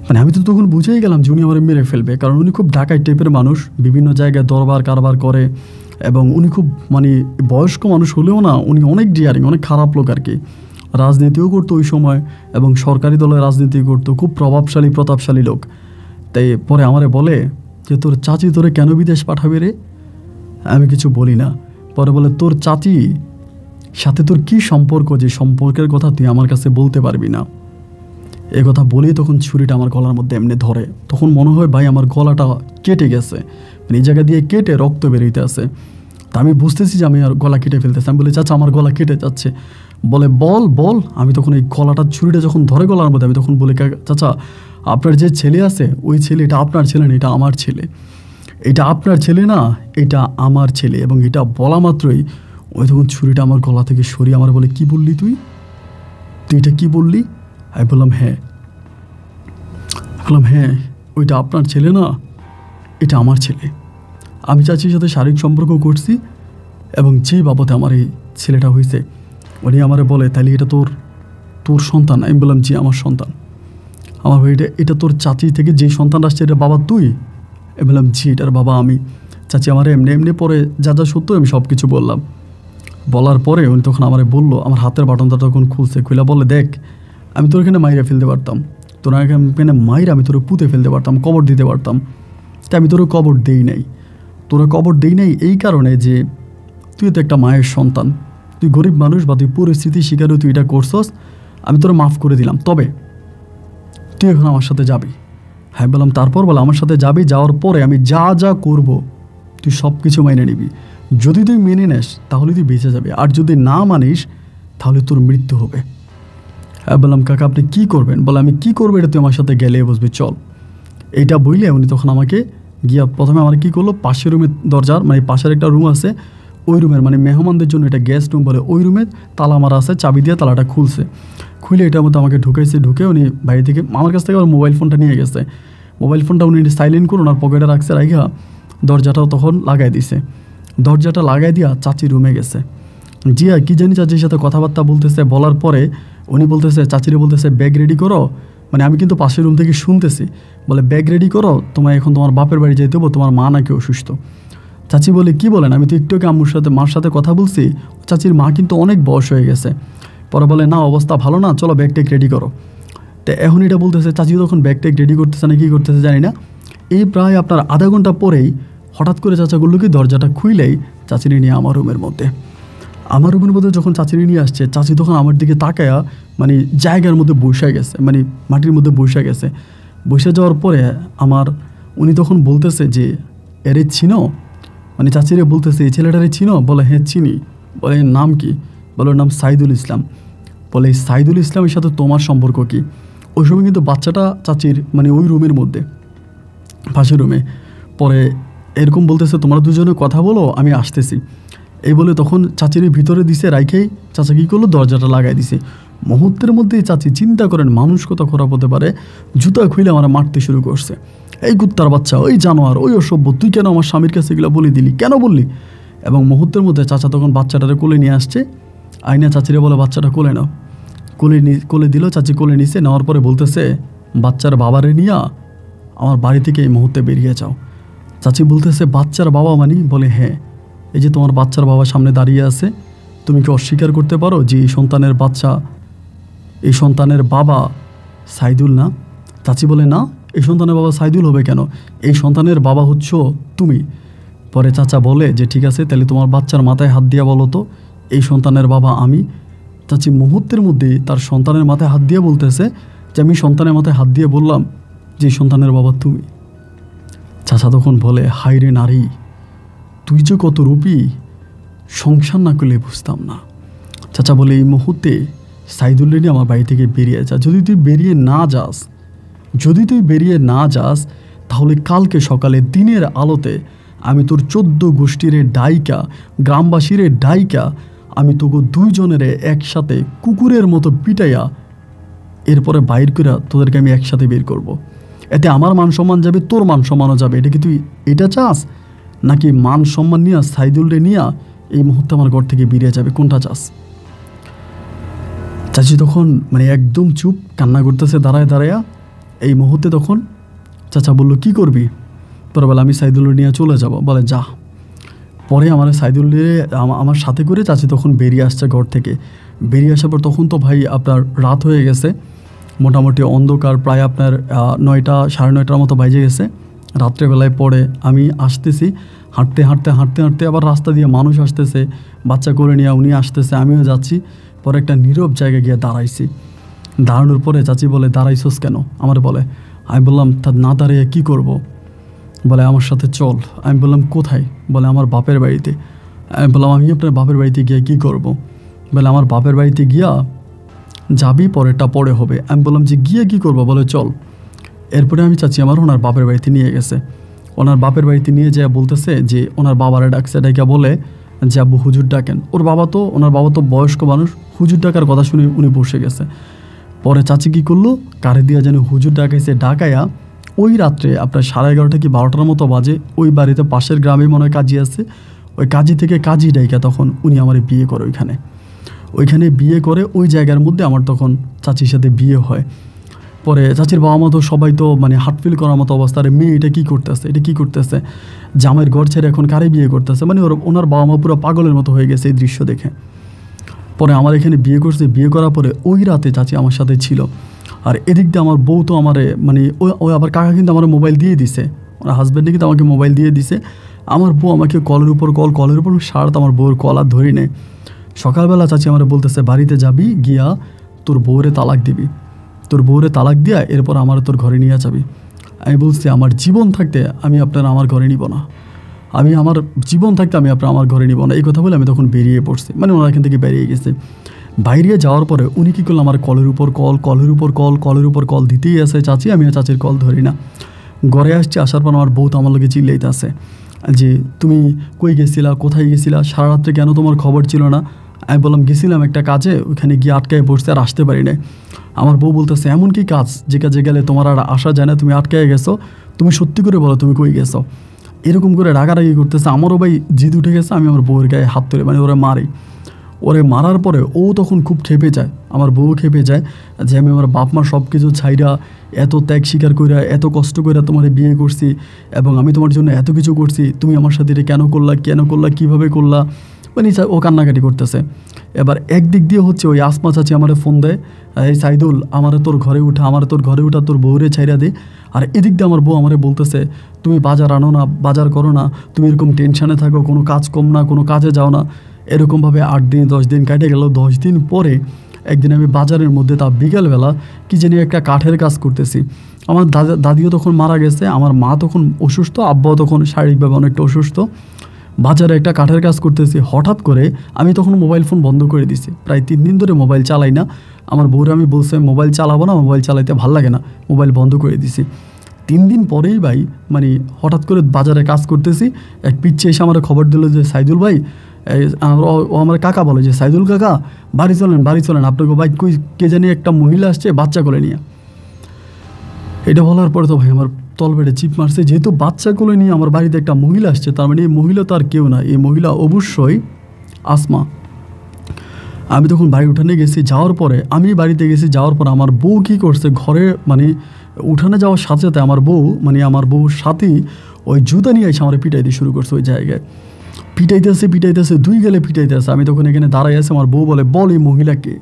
মানে আমি তো তখন বুঝেই গেলাম যে উনি আমার মেরে ফেলবে, কারণ উনি খুব ডাকাই টাইপের মানুষ, বিভিন্ন জায়গায় দরবার কারবার করে, এবং উনি খুব মানে বয়স্ক মানুষ হলেও না উনি অনেক ডিয়ারিং, অনেক খারাপ লোক আর কি। রাজনীতিও করতো ওই সময় এবং সরকারি দলের রাজনীতি করতো, খুব প্রতাপশালী লোক। তাই পরে আমারে বলে যে তোর চাচি তোরে কেন বিদেশ পাঠাবে রে? আমি কিছু বলি না। পরে বলে তোর চাচি সাথে তোর কি সম্পর্ক, যে সম্পর্কের কথা তুই আমার কাছে বলতে পারবি না। এ কথা বলেই তখন ছুরিটা আমার গলার মধ্যে এমনি ধরে। তখন মনে হয় ভাই আমার গলাটা কেটে গেছে, মানে এই জায়গা দিয়ে কেটে রক্ত বেরোইতে আছে। তা আমি বুঝতেছি যে আমি আর গলা কেটে ফেলতেছি। আমি বলি চাচা আমার গলা কেটে যাচ্ছে। বলে বল। আমি তখন এই গলাটা ছুরিটা যখন ধরে গলার মধ্যে, আমি তখন বলি চাচা আপনার যে ছেলে আছে ওই ছেলে, এটা আপনার ছেলে না, এটা আমার ছেলে। এটা আপনার ছেলে না, এটা আমার ছেলে। এবং এটা বলা মাত্রই ওই তখন ছুরিটা আমার গলা থেকে সরিয়ে আমার বলে কি বললি তুই এটা কি বললি? আমি বললাম হ্যাঁ, ওইটা আপনার ছেলে না, এটা আমার ছেলে। আমি চাচির সাথে শারীরিক সম্পর্ক করছি এবং যে বাবদে আমার এই ছেলেটা হয়েছে উনি আমারে বলে তাহলে এটা তোর সন্তান? আমি বললাম জি আমার সন্তান। আমার এটা তোর চাচি থেকে যে সন্তান আসছে এটা বাবা তুই? আমি বললাম জি এটার বাবা আমি। চাচি আমার এমনি পরে যা সত্য আমি সব কিছু বললাম। বলার পরে উনি তখন আমারে বললো, আমার হাতের বাটনটা তখন খুলছে, খুলে বলে দেখ আমি তোর এখানে মাইরা ফেলতে পারতাম, তোর এখানে মাইরা আমি তোর পুঁতে ফেলতে পারতাম, কবর দিতে পারতাম, তাই আমি তোর কবর দেই নাই এই কারণে যে তুই তো একটা মায়ের সন্তান, তুই গরিব মানুষ বা তুই পরিস্থিতির শিকারে তুই এটা করছস, আমি তোর মাফ করে দিলাম, তবে তুই এখন আমার সাথে যাবি। হ্যাঁ বললাম তারপর? বলে আমার সাথে যাবি, যাওয়ার পরে আমি যা করব তুই সব কিছু মেনে নিবি, যদি তুই মেনে নেস তাহলে তুই বেঁচে যাবে, আর যদি না মানিস তাহলে তোর মৃত্যু হবে। হ্যাঁ বললাম কাকা আপনি কী করবেন? বলে আমি কী করবো এটা তুই আমার সাথে গেলে বসবি, চল। এইটা বললে উনি তখন আমাকে গিয়া প্রথমে আমার কী করলো, পাশের রুমের দরজার মানে পাশের একটা রুম আছে, ওই রুমের মানে মেহমানদের জন্য এটা গেস্ট রুম বলে, ওই রুমে তালা মারা আছে, চাবি দিয়ে তালাটা খুলে এটার মধ্যে আমাকে ঢুকে উনি বাইরে থেকে আমার কাছ থেকে আবার মোবাইল ফোনটা নিয়ে গেছে। মোবাইল ফোনটা উনি সাইলেন্ট করুন আর পকেটে রাখছে, রাখা দরজাটাও তখন লাগাই দিছে। দরজাটা লাগাই দিয়া চাচি রুমে গেছে। জিয়া কী জানি চাচির সাথে কথাবার্তা বলতেছে, বলার পরে উনি বলতেছে চাচিরে বলতেছে ব্যাগ রেডি করো, মানে আমি কিন্তু পাশের রুম থেকে শুনতেছি, বলে ব্যাগ রেডি করো, তোমায় এখন তোমার বাপের বাড়ি যেতে হবো, তোমার মা নাকি অসুস্থ। চাচি বলে কি বলেন? আমি তো একটু মার সাথে কথা বলছি, চাচির মা কিন্তু অনেক বয়স হয়ে গেছে। পরে বলে না অবস্থা ভালো না, চলো ব্যাগ টেক রেডি করো। তো এখন এটা বলতেছে, চাচি তখন ব্যাগ টেক রেডি করতেছে না কি করতেছে জানি না। এই প্রায় আপনার আধা ঘন্টা পরেই হঠাৎ করে চাচা বললো কি দরজাটা খুইলেই চাচিনি নিয়ে আমার রুমের মধ্যে যখন চাচিনি নিয়ে আসছে, চাচি তখন আমার দিকে তাকায়া মানে জায়গার মধ্যে বসে গেছে, মানে মাটির মধ্যে বসে গেছে। বসে যাওয়ার পরে উনি তখন বলতেছে যে এরে চিনো, মানে চাচিরে বলতেছে এই ছেলেটারে চিনো? বলে হ্যাঁ চিনি। বলে এর নাম কি? বলে ওর নাম সাইদুল ইসলাম। বলে এই সাইদুল ইসলামের সাথে তোমার সম্পর্ক কী? ওই সময় কিন্তু বাচ্চাটা চাচির মানে ওই রুমের মধ্যে, পাশের রুমে। পরে এরকম বলতেছে তোমরা দুজনে কথা বলো, আমি আসতেছি। এই বলে তখন চাচির ভিতরে দিছে, রাইখেই চাচা কী করলো, দরজাটা লাগাই দিছে। মুহূর্তের মধ্যেই চাচি, চিন্তা করেন মানুষ কত খারাপ হতে পারে, জুতা খুলে আমার মারতে শুরু করছে। এই কুত্তার বাচ্চা, ওই জানোয়ার, ওই অসভ্য, তুই কেন আমার স্বামীর কাছে এগুলো বলে দিলি, কেন বললি? এবং মুহূর্তের মধ্যে চাচা তখন বাচ্চাটারে কোলে নিয়ে আসছে। আইনা চাচিরে বলে বাচ্চাটা কোলে নাও। কোলে দিল, চাচি কোলে নিছে। নেওয়ার পরে বলতেছে বাচ্চার বাবারে নিয়ে আমার বাড়ি থেকে এই মুহূর্তে বেরিয়ে যাও। চাচি বলতেছে বাচ্চার বাবা মানে? বলে হ্যাঁ, এই যে তোমার বাচ্চার বাবা সামনে দাঁড়িয়ে আছে, তুমি কি অস্বীকার করতে পারো যে এই সন্তানের বাচ্চা, এই সন্তানের বাবা সাইদুল না? চাচি বলে না, এই সন্তানের বাবা সাইদুল হবে কেন, এই সন্তানের বাবা হচ্ছ তুমি। পরে চাচা বলে যে ঠিক আছে, তাহলে তোমার বাচ্চার মাথায় হাত দিয়ে বলো তো এই সন্তানের বাবা আমি। চাচি মুহূর্তের মধ্যেই তার সন্তানের মাথায় হাত দিয়ে বলতেছে যে আমি সন্তানের মাথায় হাত দিয়ে বললাম যে সন্তানের বাবা তুমি। চাচা তখন বলে হায় রে নারী, তুই যে কত রূপী, সংসার না করলে বুঝতাম না। চাচা বলে এই মুহূর্তে সাইদুল্লে নিয়ে আমার বাড়ি থেকে বেরিয়ে যা। যদি তুই বেরিয়ে না যাস তাহলে কালকে সকালে দিনের আলোতে আমি তোর 14 গোষ্ঠীর ডাইকা, গ্রামবাসীর ডাইকা, আমি তোকে দুইজনের একসাথে কুকুরের মতো পিটাইয়া এরপরে বাইর করে তোদেরকে আমি একসাথে বের করব। এতে আমার মান সম্মান যাবে, তোর মান সম্মানও যাবে। এটা কি তুই এটা চাস, নাকি মান সম্মান নিয়ে সাইদুলরে নিয়ে এই মুহূর্তে আমার ঘর থেকে বেরিয়ে যাবে, কোনটা চাস? চাচি তখন মানে একদম চুপ, কান্না করতেছে দাঁড়ায় দাঁড়ায়া। এই মুহূর্তে তখন চাচা বলল কি করবি? পরে বলে আমি সাইদুলরে নিয়ে চলে যাব। বলে যা। পরে আমার সাইদুল্লে আমার সাথে করে চাচি তখন বেরিয়ে আসছে ঘর থেকে। বেরিয়ে আসার পর তখন তো ভাই আপনার রাত হয়ে গেছে, মোটামুটি অন্ধকার, প্রায় আপনার 9টা সাড়ে 9টার মতো বাজে গেছে রাত্রেবেলায়। পরে আমি আসতেছি, হাঁটতে হাঁটতে হাঁটতে হাঁটতে আবার রাস্তা দিয়ে মানুষ আসতেছে, বাচ্চা করে নিয়ে উনি আসতেছে, আমিও যাচ্ছি। পরে একটা নীরব জায়গায় গিয়ে দাঁড়াইছি। দাঁড়ানোর পরে চাচি বলে দাঁড়াইছোস কেন? আমার বলে, আমি বললাম তা না দাঁড়িয়ে কী করব? বলে আমার সাথে চল। আমি বললাম কোথায়? বলে আমার বাপের বাড়িতে। আমি বললাম আমি আপনার বাপের বাড়িতে গিয়ে কী করব? বলে আমার বাপের বাড়িতে গিয়া যাবি, পরেরটা পরে হবে। আমি বললাম যে গিয়ে কী করবো? বলে চল। এরপরে আমি চাচি আমার ওনার বাপের বাড়িতে নিয়ে গেছে। ওনার বাপের বাড়িতে নিয়ে যেয়ে বলতেছে যে ওনার বাবারে ডাকছে, ডাইকা বলে যে আব্বু হুজুর ডাকেন। ওনার বাবা তো বয়স্ক মানুষ, হুজুর ডাকার কথা শুনে উনি বসে গেছে। পরে চাচি কী করলো, কারে দিয়া যেন হুজুর ডাকাইছে, ডাকাইয়া ওই রাত্রে আপনার 11:30 কি 12টার মতো বাজে, ওই বাড়িতে পাশের গ্রামে মনে হয় কাজী আছে, ওই কাজী থেকে কাজী ডাইকা তখন উনি আমার বিয়ে করে ওইখানে বিয়ে করে। ওই জায়গার মধ্যে আমার তখন চাচির সাথে বিয়ে হয়। পরে চাচির বাবা মা তো সবাই তো মানে হার্টফিল করার মতো অবস্থা, আরে মেয়ে এটা কী করতেছে, জামাইয়ের ঘর ছেড়ে এখন কারে বিয়ে করতেছে, মানে ওনার বাবা মা পুরো পাগলের মতো হয়ে গেছে এই দৃশ্য দেখে। পরে আমার এখানে বিয়ে করছে, বিয়ে করার পরে ওই রাতে চাচি আমার সাথে ছিল। আর এদিক দিয়ে আমার বউ তো আমারে মানে ওই আবার কাকা কিন্তু আমার মোবাইল দিয়ে দিছে, ওনার হাজব্যান্ডে কিন্তু আমাকে মোবাইল দিয়ে দিছে। আমার বউ আমাকে কলের উপর সারাত আমার বউয়ের কল আর ধরি নেই। সকালবেলা চাচি আমার বলতেছে বাড়িতে যাবি, গিয়া তোর বউরে তালাক দিবি, তোর বউরে তালাক দিয়া এরপর আমার তোর ঘরে নিয়ে যাবি। আমি বলছি আমার জীবন থাকতে আমি আপনার আমার ঘরে নিব না, আমার জীবন থাকতে আমি আমার ঘরে নিব না। এই কথা বলে আমি তখন বেরিয়ে পড়ছি, মানে ওনার এখান থেকে বেরিয়ে গেছে। বাইরে যাওয়ার পরে উনি কী করলো, আমার কলের উপর কল দিতেই আছে চাচি, আমি চাচির কল ধরি না। ঘরে আসছি, আসার পর আমার বউ তো আমার লোকে চিল্লাইতে আছে যে তুমি কই গেছিলা, কোথায় গেছিলা, সারা রাত্রে কেন তোমার খবর ছিল না? আমি বললাম গেছিলাম একটা কাজে, ওইখানে গিয়ে আটকায় পড়ছে আর আসতে পারি না। আমার বউ বলতেছে এমন কি কাজ যে কাজে গেলে তোমার আর আসা যায় না, তুমি আটকায় গেছো, তুমি সত্যি করে বলো তুমি কই গেছো? এরকম করে রাগারাগি করতেছে। আমারও ভাই জিদ উঠে গেছে, আমি আমার বউয়ের গায়ে হাত তুলে মানে ওরে মারার পরে ও তখন খুব খেপে যায়, আমার বউ খেপে যায় যে আমি আমার বাপ মা সব কিছু ছাইরা এত ত্যাগ স্বীকার কইরা এত কষ্ট কইরা তোমার বিয়ে করছি এবং আমি তোমার জন্য এত কিছু করছি, তুমি আমার সাথে এটা কেন করলা কীভাবে করলা, মানে ও কান্নাকাটি করতেছে। এবার একদিক দিয়ে হচ্ছে ওই আসমা চাচি আমারে ফোন দেয়, এই সাইদুল আমারে তোর ঘরে উঠা তোর বউরে ছাইরা দে। আর এদিক দিয়ে আমার বউ আমারে বলতেছে তুমি বাজার আনো না, বাজার করো না, তুমি এরকম টেনশানে থাকো, কোনো কাজ কম না, কোনো কাজে যাও না। এরকমভাবে 8 দিন 10 দিন কেটে গেল। 10 দিন পরে একদিন আমি বাজারের মধ্যে তা বিকেলবেলা কি জানি একটা কাঠের কাজ করতেছি। আমার দাদিও তখন মারা গেছে, আমার মা তখন অসুস্থ, আব্বাও তখন শারীরিকভাবে অনেকটা অসুস্থ। বাজারে একটা কাঠের কাজ করতেছি, হঠাৎ করে আমি তখন মোবাইল ফোন বন্ধ করে দিছি। প্রায় 3 দিন ধরে মোবাইল চালাই না। আমার বউরে আমি বলছি আমি মোবাইল চালাবো না, মোবাইল চালাইতে ভালো লাগে না, মোবাইল বন্ধ করে দিছি। 3 দিন পরেই ভাই মানে হঠাৎ করে বাজারে কাজ করতেছি, এক পিচ্ছে এসে আমার খবর দিল যে সাইদুল ভাই, ও আমার কাকা বলে যে সাইদুল কাকা বাড়ি চলেন আপনাকে ভাই কই কে জানি একটা মহিলা আসছে বাচ্চা কোলে নিয়ে। এটা বলার পরে তো ভাই আমার তলপেটে চিপ মারছে, যেহেতু বাচ্চা কোলে নিয়ে আমার বাড়িতে একটা মহিলা আসছে, তার মানে এই মহিলা তো আর কেউ না, এই মহিলা অবশ্যই আসমা। আমি তখন বাড়ি উঠানে গেছি, যাওয়ার পরে আমি বাড়িতে গেছি, যাওয়ার পর আমার বউ কী করছে, ঘরে মানে উঠানে যাওয়ার সাথে সাথে আমার বউর সাথে ওই জুতা নিয়ে এসে আমার পিটাইতে শুরু করছে। ওই জায়গায় পিটাইতেছে 2 গেলে পিটাইতেছে। আমি তখন এখানে দাঁড়াই আছি, আমার বউ বলে বল এই মহিলাকে,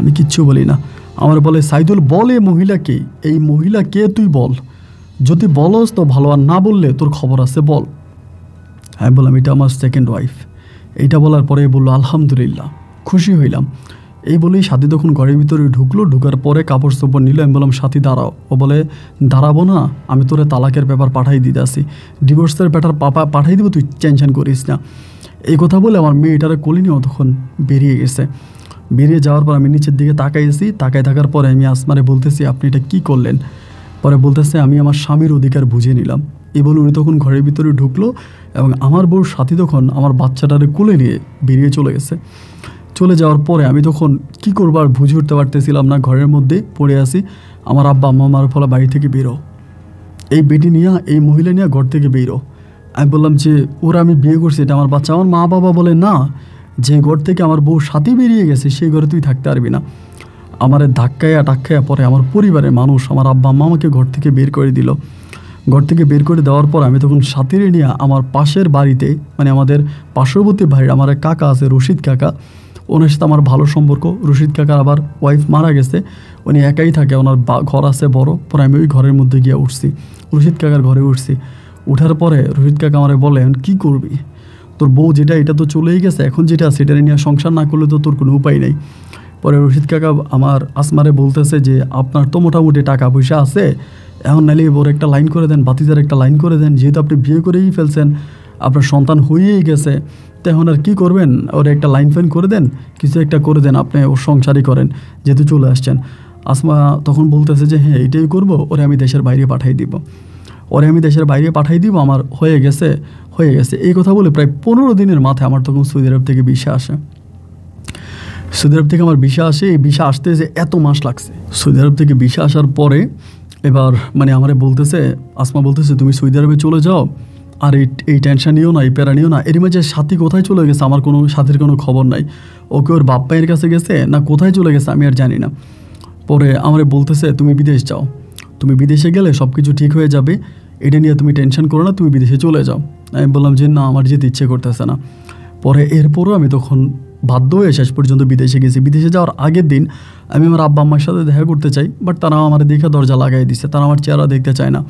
আমি কিচ্ছু বলি না। আমার বলে সাইদুল বল এই মহিলাকে, এই মহিলা কে তুই বল, যদি বলস তো ভালো, আর না বললে তোর খবর আছে বল। আমি বললাম এটা আমার সেকেন্ড ওয়াইফ। এইটা বলার পরে বললো আলহামদুলিল্লাহ, খুশি হইলাম। এই বলেই সাথী তখন ঘরের ভিতরে ঢুকলো, ঢুকার পরে কাপড় চোপড় নিল। আমি বললাম সাথী দাঁড়াও। ও বলে দাঁড়াবো না, আমি তোরে তালাকের পেপার পাঠাই দিতে আসি, ডিভোর্সের পেপার পাঠাই দিব, তুই টেনশন করিস না। এই কথা বলে আমার মেয়েটারে কোলে নিয়েও তখন বেরিয়ে গেছে। বেরিয়ে যাওয়ার পর আমি নিচের দিকে তাকাইছি, তাকায় থাকার পরে আমি আসমারে বলতেছি আপনি এটা কী করলেন? পরে বলতেছে আমি আমার স্বামীর অধিকার বুঝে নিলাম। এই বলে উনি তখন ঘরের ভিতরে ঢুকলো এবং আমার বউর সাথী তখন আমার বাচ্চাটারে কোলে নিয়ে বেরিয়ে চলে গেছে। চলে যাওয়ার পরে আমি তখন কী করবো আর বুঝে উঠতে পারতেছিলাম না, ঘরের মধ্যে পড়ে আসি। আমার আব্বা আম্মা আমার ফলে বাড়ি থেকে বেরো, এই বেটি নিয়ে এই মহিলা নিয়ে ঘর থেকে বেরো। আমি বললাম যে ওরা আমি বিয়ে করছি, এটা আমার বাচ্চা। আমার মা বাবা বলে না, যে ঘর থেকে আমার বউ সাথী বেরিয়ে গেছে সেই ঘরে তুই থাকতে পারবি না। আমার ধাক্কায়া পরে আমার পরিবারের মানুষ, আমার আব্বা আম্মা আমাকে ঘর থেকে বের করে দিল। ঘর থেকে বের করে দেওয়ার পর আমি তখন সাথীরে নিয়ে আমার পাশের বাড়িতে, মানে আমাদের পার্শ্ববর্তী বাড়ির আমার এক কাকা আছে রশিদ কাকা, ওনার সাথে আমার ভালো সম্পর্ক। রশিদ কাকার আবার ওয়াইফ মারা গেছে, উনি একাই থাকে, ওনার ঘর আছে বড়। পরে আমি ওই ঘরের মধ্যে গিয়ে উঠছি, রশিদ কাকার ঘরে উঠছি। উঠার পরে রশিদ কাকা আমারে বলে এখন কী করবি, তোর বউ যেটা এটা তো চলেই গেছে, এখন যেটা সেটা নিয়ে সংসার না করলে তো তোর কোনো উপায় নেই। পরে রশিদ কাকা আমার আসমারে বলতেছে যে আপনার তো মোটামুটি টাকা পয়সা আছে, এখন নাইলে ওর একটা লাইন করে দেন, বাতিজার একটা লাইন করে দেন, যেহেতু আপনি বিয়ে করেই ফেলছেন, আপনার সন্তান হয়েই গেছে, তো এখন আর কী করবেন, ওর একটা লাইন ফাইন করে দেন, কিছু একটা করে দেন, আপনি ওর সংসারই করেন যেহেতু চলে আসছেন। আসমা তখন বলতেছে যে হ্যাঁ এইটাই করবো, ওরে আমি দেশের বাইরে পাঠাই দিব, আমার হয়ে গেছে। এই কথা বলে প্রায় 15 দিনের মাথায় আমার তখন সৌদি আরব থেকে ভিসা আসে। এই ভিসা আসতে যে এত মাস লাগছে। সৌদি আরব থেকে ভিসা আসার পরে এবার মানে আমারে বলতেছে, আসমা বলতেছে তুমি সৌদি আরবে চলে যাও, আর এই টেনশন নিও না, এই প্যারা নিও না। এর মাঝে সাথী কোথায় চলে গেছে আমার কোনো সাথীর কোনো খবর নাই, ওকে ওর বাপ মায়ের কাছে গেছে না কোথায় চলে গেছে আমি আর জানি না। পরে আমারে বলতেছে তুমি বিদেশ যাও, তুমি বিদেশে গেলে সব কিছু ঠিক হয়ে যাবে, এটা নিয়ে তুমি টেনশন করো না, তুমি বিদেশে চলে যাও। আমি বললাম যে না আমার যেতে ইচ্ছে করতেছে না। পরে এরপরও আমি তখন বাধ্য হয়ে শেষ পর্যন্ত বিদেশে গেছি। বিদেশে যাওয়ার আগের দিন আমি আমার আব্বা আম্মার সাথে দেখা করতে চাই, বাট তারা আমার দেখে দরজা লাগাই দিচ্ছে, তারা আমার চেহারা দেখতে চায় না।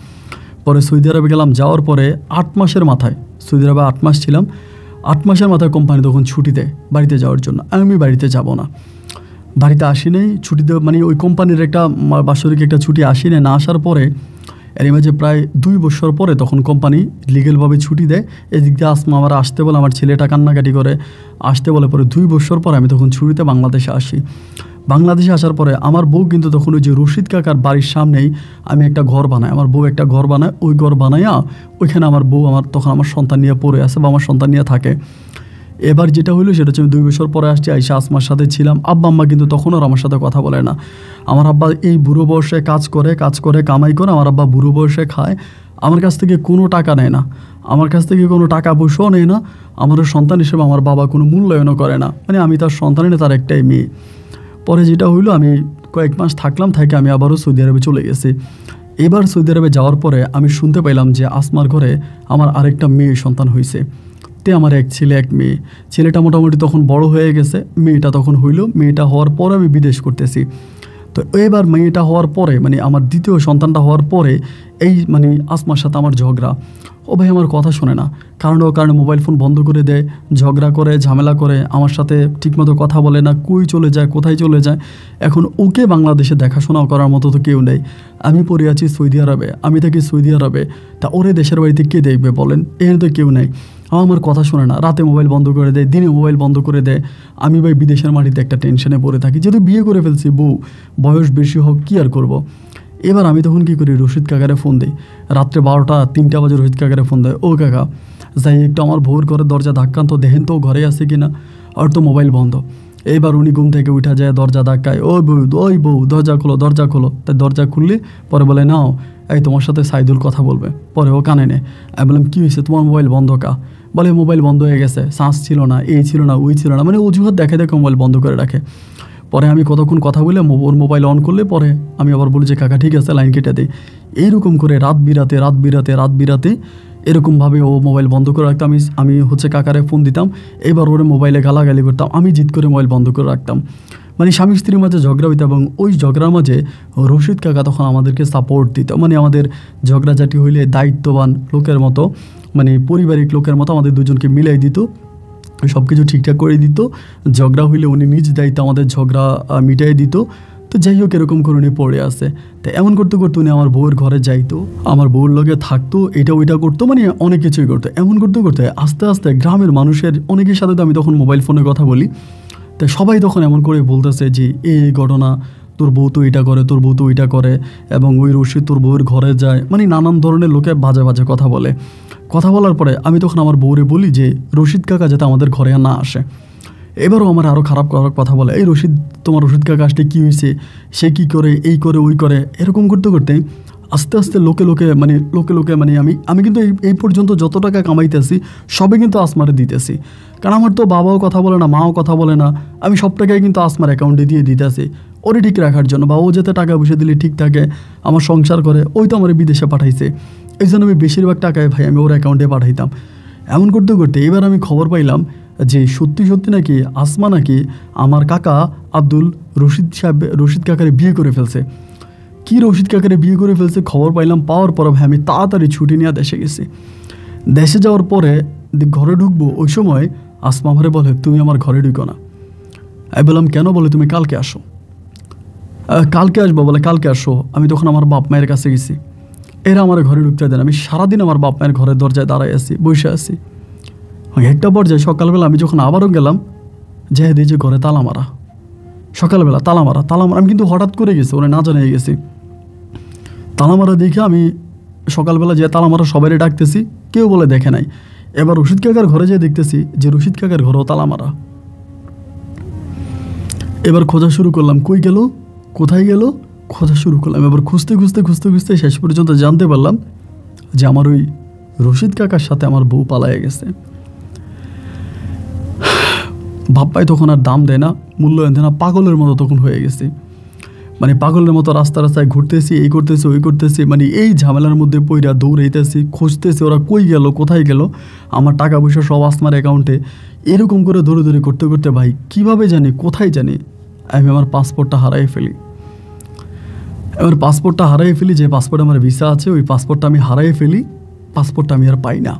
পরে সৌদি আরবে গেলাম, যাওয়ার পরে 8 মাসের মাথায়, সৌদি আরবে 8 মাস ছিলাম, 8 মাসের মাথায় কোম্পানি তখন ছুটিতে বাড়িতে যাওয়ার জন্য। আমি বাড়িতে যাব না, বাড়িতে আসি নাই ছুটিতে, মানে ওই কোম্পানির একটা বাৎসরিক একটা ছুটি আসি না আসার পরে এর মাঝে প্রায় 2 বছর পরে তখন কোম্পানি লিগেলভাবে ছুটি দেয়। এদিক দিয়ে আসমা আমার আসতে বলে, আমার ছেলেটা কান্নাকাটি করে আসতে বলে। পরে 2 বছর পরে আমি তখন ছুটিতে বাংলাদেশে আসি। বাংলাদেশে আসার পরে আমার বউ কিন্তু তখন ওই যে রশিদ কাকার বাড়ির সামনেই আমি একটা ঘর বানাই, আমার বউ একটা ঘর বানায়, ওই ঘর বানাইয়া ওইখানে আমার বউ তখন আমার সন্তান নিয়ে পড়ে আছে বা আমার সন্তান নিয়ে থাকে। এবার যেটা হইলো সেটা হচ্ছে আমি 2 বছর পরে আসছি, আইসা আসমার সাথে ছিলাম। আব্বা আম্মা কিন্তু তখন আর আমার সাথে কথা বলে না। আমার আব্বা এই বুড়ো বয়সে কাজ করে কামাই করে, আমার আব্বা বুড়ো বয়সে খায়, আমার কাছ থেকে কোনো টাকা নেয় না, আমার কাছ থেকে কোনো টাকা পয়সাও নেয় না। আমার সন্তান হিসেবে আমার বাবা কোনো মূল্যায়নও করে না, মানে আমি তার সন্তানই না, তার একটাই মেয়ে। পরে যেটা হইলো আমি কয়েক মাস থাকলাম, থেকে আমি আবারও সৌদি আরবে চলে গেছি। এবার সৌদি আরবে যাওয়ার পরে আমি শুনতে পাইলাম যে আসমার ঘরে আমার আরেকটা মেয়ে সন্তান হয়েছে। আমার এক ছেলে এক মেয়ে, ছেলেটা মোটামুটি তখন বড় হয়ে গেছে, মেয়েটা তখন হইল। মেয়েটা হওয়ার পরে আমি বিদেশ করতেছি। তো এবার মেয়েটা হওয়ার পরে মানে আমার দ্বিতীয় সন্তানটা হওয়ার পরে এই মানে আসমার সাথে আমার ঝগড়া ও ভাই আমার কথা শোনে না, কারণ ও কারণে মোবাইল ফোন বন্ধ করে দেয়, ঝগড়া করে, ঝামেলা করে, আমার সাথে ঠিকমতো কথা বলে না, কই চলে যায়, কোথায় চলে যায়। এখন ওকে বাংলাদেশে দেখাশোনা করার মতো তো কেউ নেই। আমি পড়ে আছি সৌদি আরবে, আমি থাকি সৌদি আরবে, তা ওরে দেশের বাড়িতে কে দেখবে বলেন? এখানে তো কেউ নেই। আমার কথা শোনে না, রাতে মোবাইল বন্ধ করে দেয়, দিনে মোবাইল বন্ধ করে দেয়। আমি ভাই বিদেশের মাটিতে একটা টেনশনে পড়ে থাকি, যেহেতু বিয়ে করে ফেলছি, বউ বয়স বেশি হোক, কী আর করবো। এবার আমি তখন কী করি, রশিদ কাকারে ফোন দিই। রাত্রে 12টা 3টা বাজে রশিদ কাকারে ফোন দেয়, ও কাকা যাই একটু আমার বউর ঘরের দরজা ধাক্কান তো, দেখেন তো ঘরে আছে কি না, আর তো মোবাইল বন্ধ। এইবার উনি ঘুম থেকে উঠা যায়, দরজা ধাক্কায়, ওই বউ দরজা খোলো, দরজা খোলো। তাই দরজা খুললে পরে বলে, নাও এই তোমার সাথে সাইদুল কথা বলবে। পরে ও কানে নেয়। আমি বললাম, কী হয়েছে, তোমার মোবাইল বন্ধ কা? বলে মোবাইল বন্ধ হয়ে গেছে, চার্জ ছিল না, এই ছিল না, ওই ছিল না, মানে অজুহাত দেখে দেখে মোবাইল বন্ধ করে রাখে। পরে আমি কতক্ষণ কথা বলে ওর মোবাইল অন করলে পরে আমি আবার বলি যে কাকা ঠিক আছে, লাইন কেটে দিই। এইরকম করে রাত বিরাতে এরকমভাবে ও মোবাইল বন্ধ করে রাখতাম। আমি হচ্ছে কাকারে ফোন দিতাম, এবার ওরে মোবাইলে গালাগালি করতাম, আমি জিদ করে মোবাইল বন্ধ করে রাখতাম। মানে স্বামী স্ত্রীর মাঝে ঝগড়া হইতো, এবং ওই ঝগড়ার মাঝে রশিদ কাকা তখন আমাদেরকে সাপোর্ট দিত। মানে আমাদের ঝগড়াঝাটি হইলে দায়িত্ববান লোকের মতো, মানে পারিবারিক লোকের মতো আমাদের দুজনকে মিলাই দিত, সব কিছু ঠিকঠাক করে দিত। ঝগড়া হইলে উনি নিজ দায়িত্ব আমাদের ঝগড়া মিটাই দিত। তো যাই হোক, এরকম করে উনি পড়ে আসে। তো এমন করতে করতে উনি আমার বউয়ের ঘরে যাইতো, আমার বউর লগে থাকতো, এটা ওইটা করতো, মানে অনেক কিছুই করতো। এমন করতে করতে আস্তে আস্তে গ্রামের মানুষের অনেকের সাথে তো আমি তখন মোবাইল ফোনে কথা বলি, তো সবাই তখন এমন করে বলতেছে যে এই ঘটনা, তোর বউ তো এটা করে, তোর বউ তো ওইটা করে, এবং ওই রশিদ তোর বউয়ের ঘরে যায়, মানে নানান ধরনের লোকে বাজে বাজে কথা বলে। কথা বলার পরে আমি তখন আমার বউরে বলি যে রশিদ কাকা যাতে আমাদের ঘরে না আসে। এবারও আমার আরও খারাপ কথা বলে, এই তোমার রশিদ কাকা আসলে কী হয়েছে, সে কী করে, এই করে ওই করে, এরকম করতে করতে আস্তে আস্তে লোকে মানে আমি কিন্তু এই পর্যন্ত যত টাকা কামাইতেছি সবে কিন্তু আসমারে দিতেছি, কারণ আমার তো বাবাও কথা বলে না, মাও কথা বলে না, আমি সব টাকাই কিন্তু আসমার অ্যাকাউন্টে দিয়ে দিতেছি ওরে ঠিক রাখার জন্য, বা ও যাতে টাকা পয়সা দিলে ঠিক থাকে, আমার সংসার করে। ওই তো আমার বিদেশে পাঠাইছে, এই জন্য আমি বেশিরভাগ টাকায় ভাই আমি ওর অ্যাকাউন্টে পাঠাইতাম। এমন করতে করতে এবার আমি খবর পাইলাম যে সত্যি নাকি আসমা নাকি আমার কাকা আব্দুল রশিদ কাকারে বিয়ে করে ফেলছে। কি রশিদ কাকারে বিয়ে করে ফেলছে খবর পাইলাম, পাওয়ার পর ভাই আমি তাড়াতাড়ি ছুটি নিয়ে দেশে গেছি। দেশে যাওয়ার পরে ঘরে ঢুকবো, ওই সময় আসমা আমারে বলে, তুমি আমার ঘরে ঢুকো না। আমি বললাম কেন? বলে তুমি কালকে আসো। কালকে আসবো? বলে কালকে আসো। আমি তখন আমার বাপ মায়ের কাছে গেছি, এরা আমার ঘরে ঢুকতে দেন। আমি সারাদিন আমার বাপ মায়ের ঘরের দরজায় দাঁড়াই আছি, বসে আছি। একটা পর্যায়ে সকালবেলা আমি যখন আবারও গেলাম, যাই দিই যে ঘরে তালা মারা, সকালবেলা তালা মারা। আমি কিন্তু হঠাৎ করে গেছি, ওরা না জানিয়ে গেছি। তালা মারা দেখে আমি সকালবেলা যে তালা মারা সবাই ডাকতেছি, কেউ বলে দেখে নাই। এবার রশিদ কাকার ঘরে যেয়ে দেখতেছি যে রশিদ কাকার ঘরেও তালা মারা। এবার খোঁজা শুরু করলাম, কই গেল, কোথায় গেল, খোঁজা শুরু করলাম। এবার খুঁজতে শেষ পর্যন্ত জানতে পারলাম যে আমার ওই রশিদ কাকার সাথে আমার বউ পালায়ে গেছে। বাপ্পাই তখন আর দাম দেয় না, মূল্যায়ন দেয় না, পাগলের মতো তখন হয়ে গেছে। মানে পাগলের মতো রাস্তায় ঘুরতেছি, এই করতেছি, ওই করতেছি, মানে এই ঝামেলার মধ্যে পইরা দৌড়াইতেছি, খুঁজতেছি ওরা কই গেল, কোথায় গেল, আমার টাকা পয়সা সব আসমার অ্যাকাউন্টে। এরকম করে দৌড়ে করতে করতে ভাই কীভাবে জানি, কোথায় জানি, আমি আমার পাসপোর্টটা হারাই ফেলি। যে পাসপোর্ট আমার ভিসা আছে, ওই পাসপোর্টটা আমি হারাই ফেলি। পাসপোর্টটা আমি আর পাই না।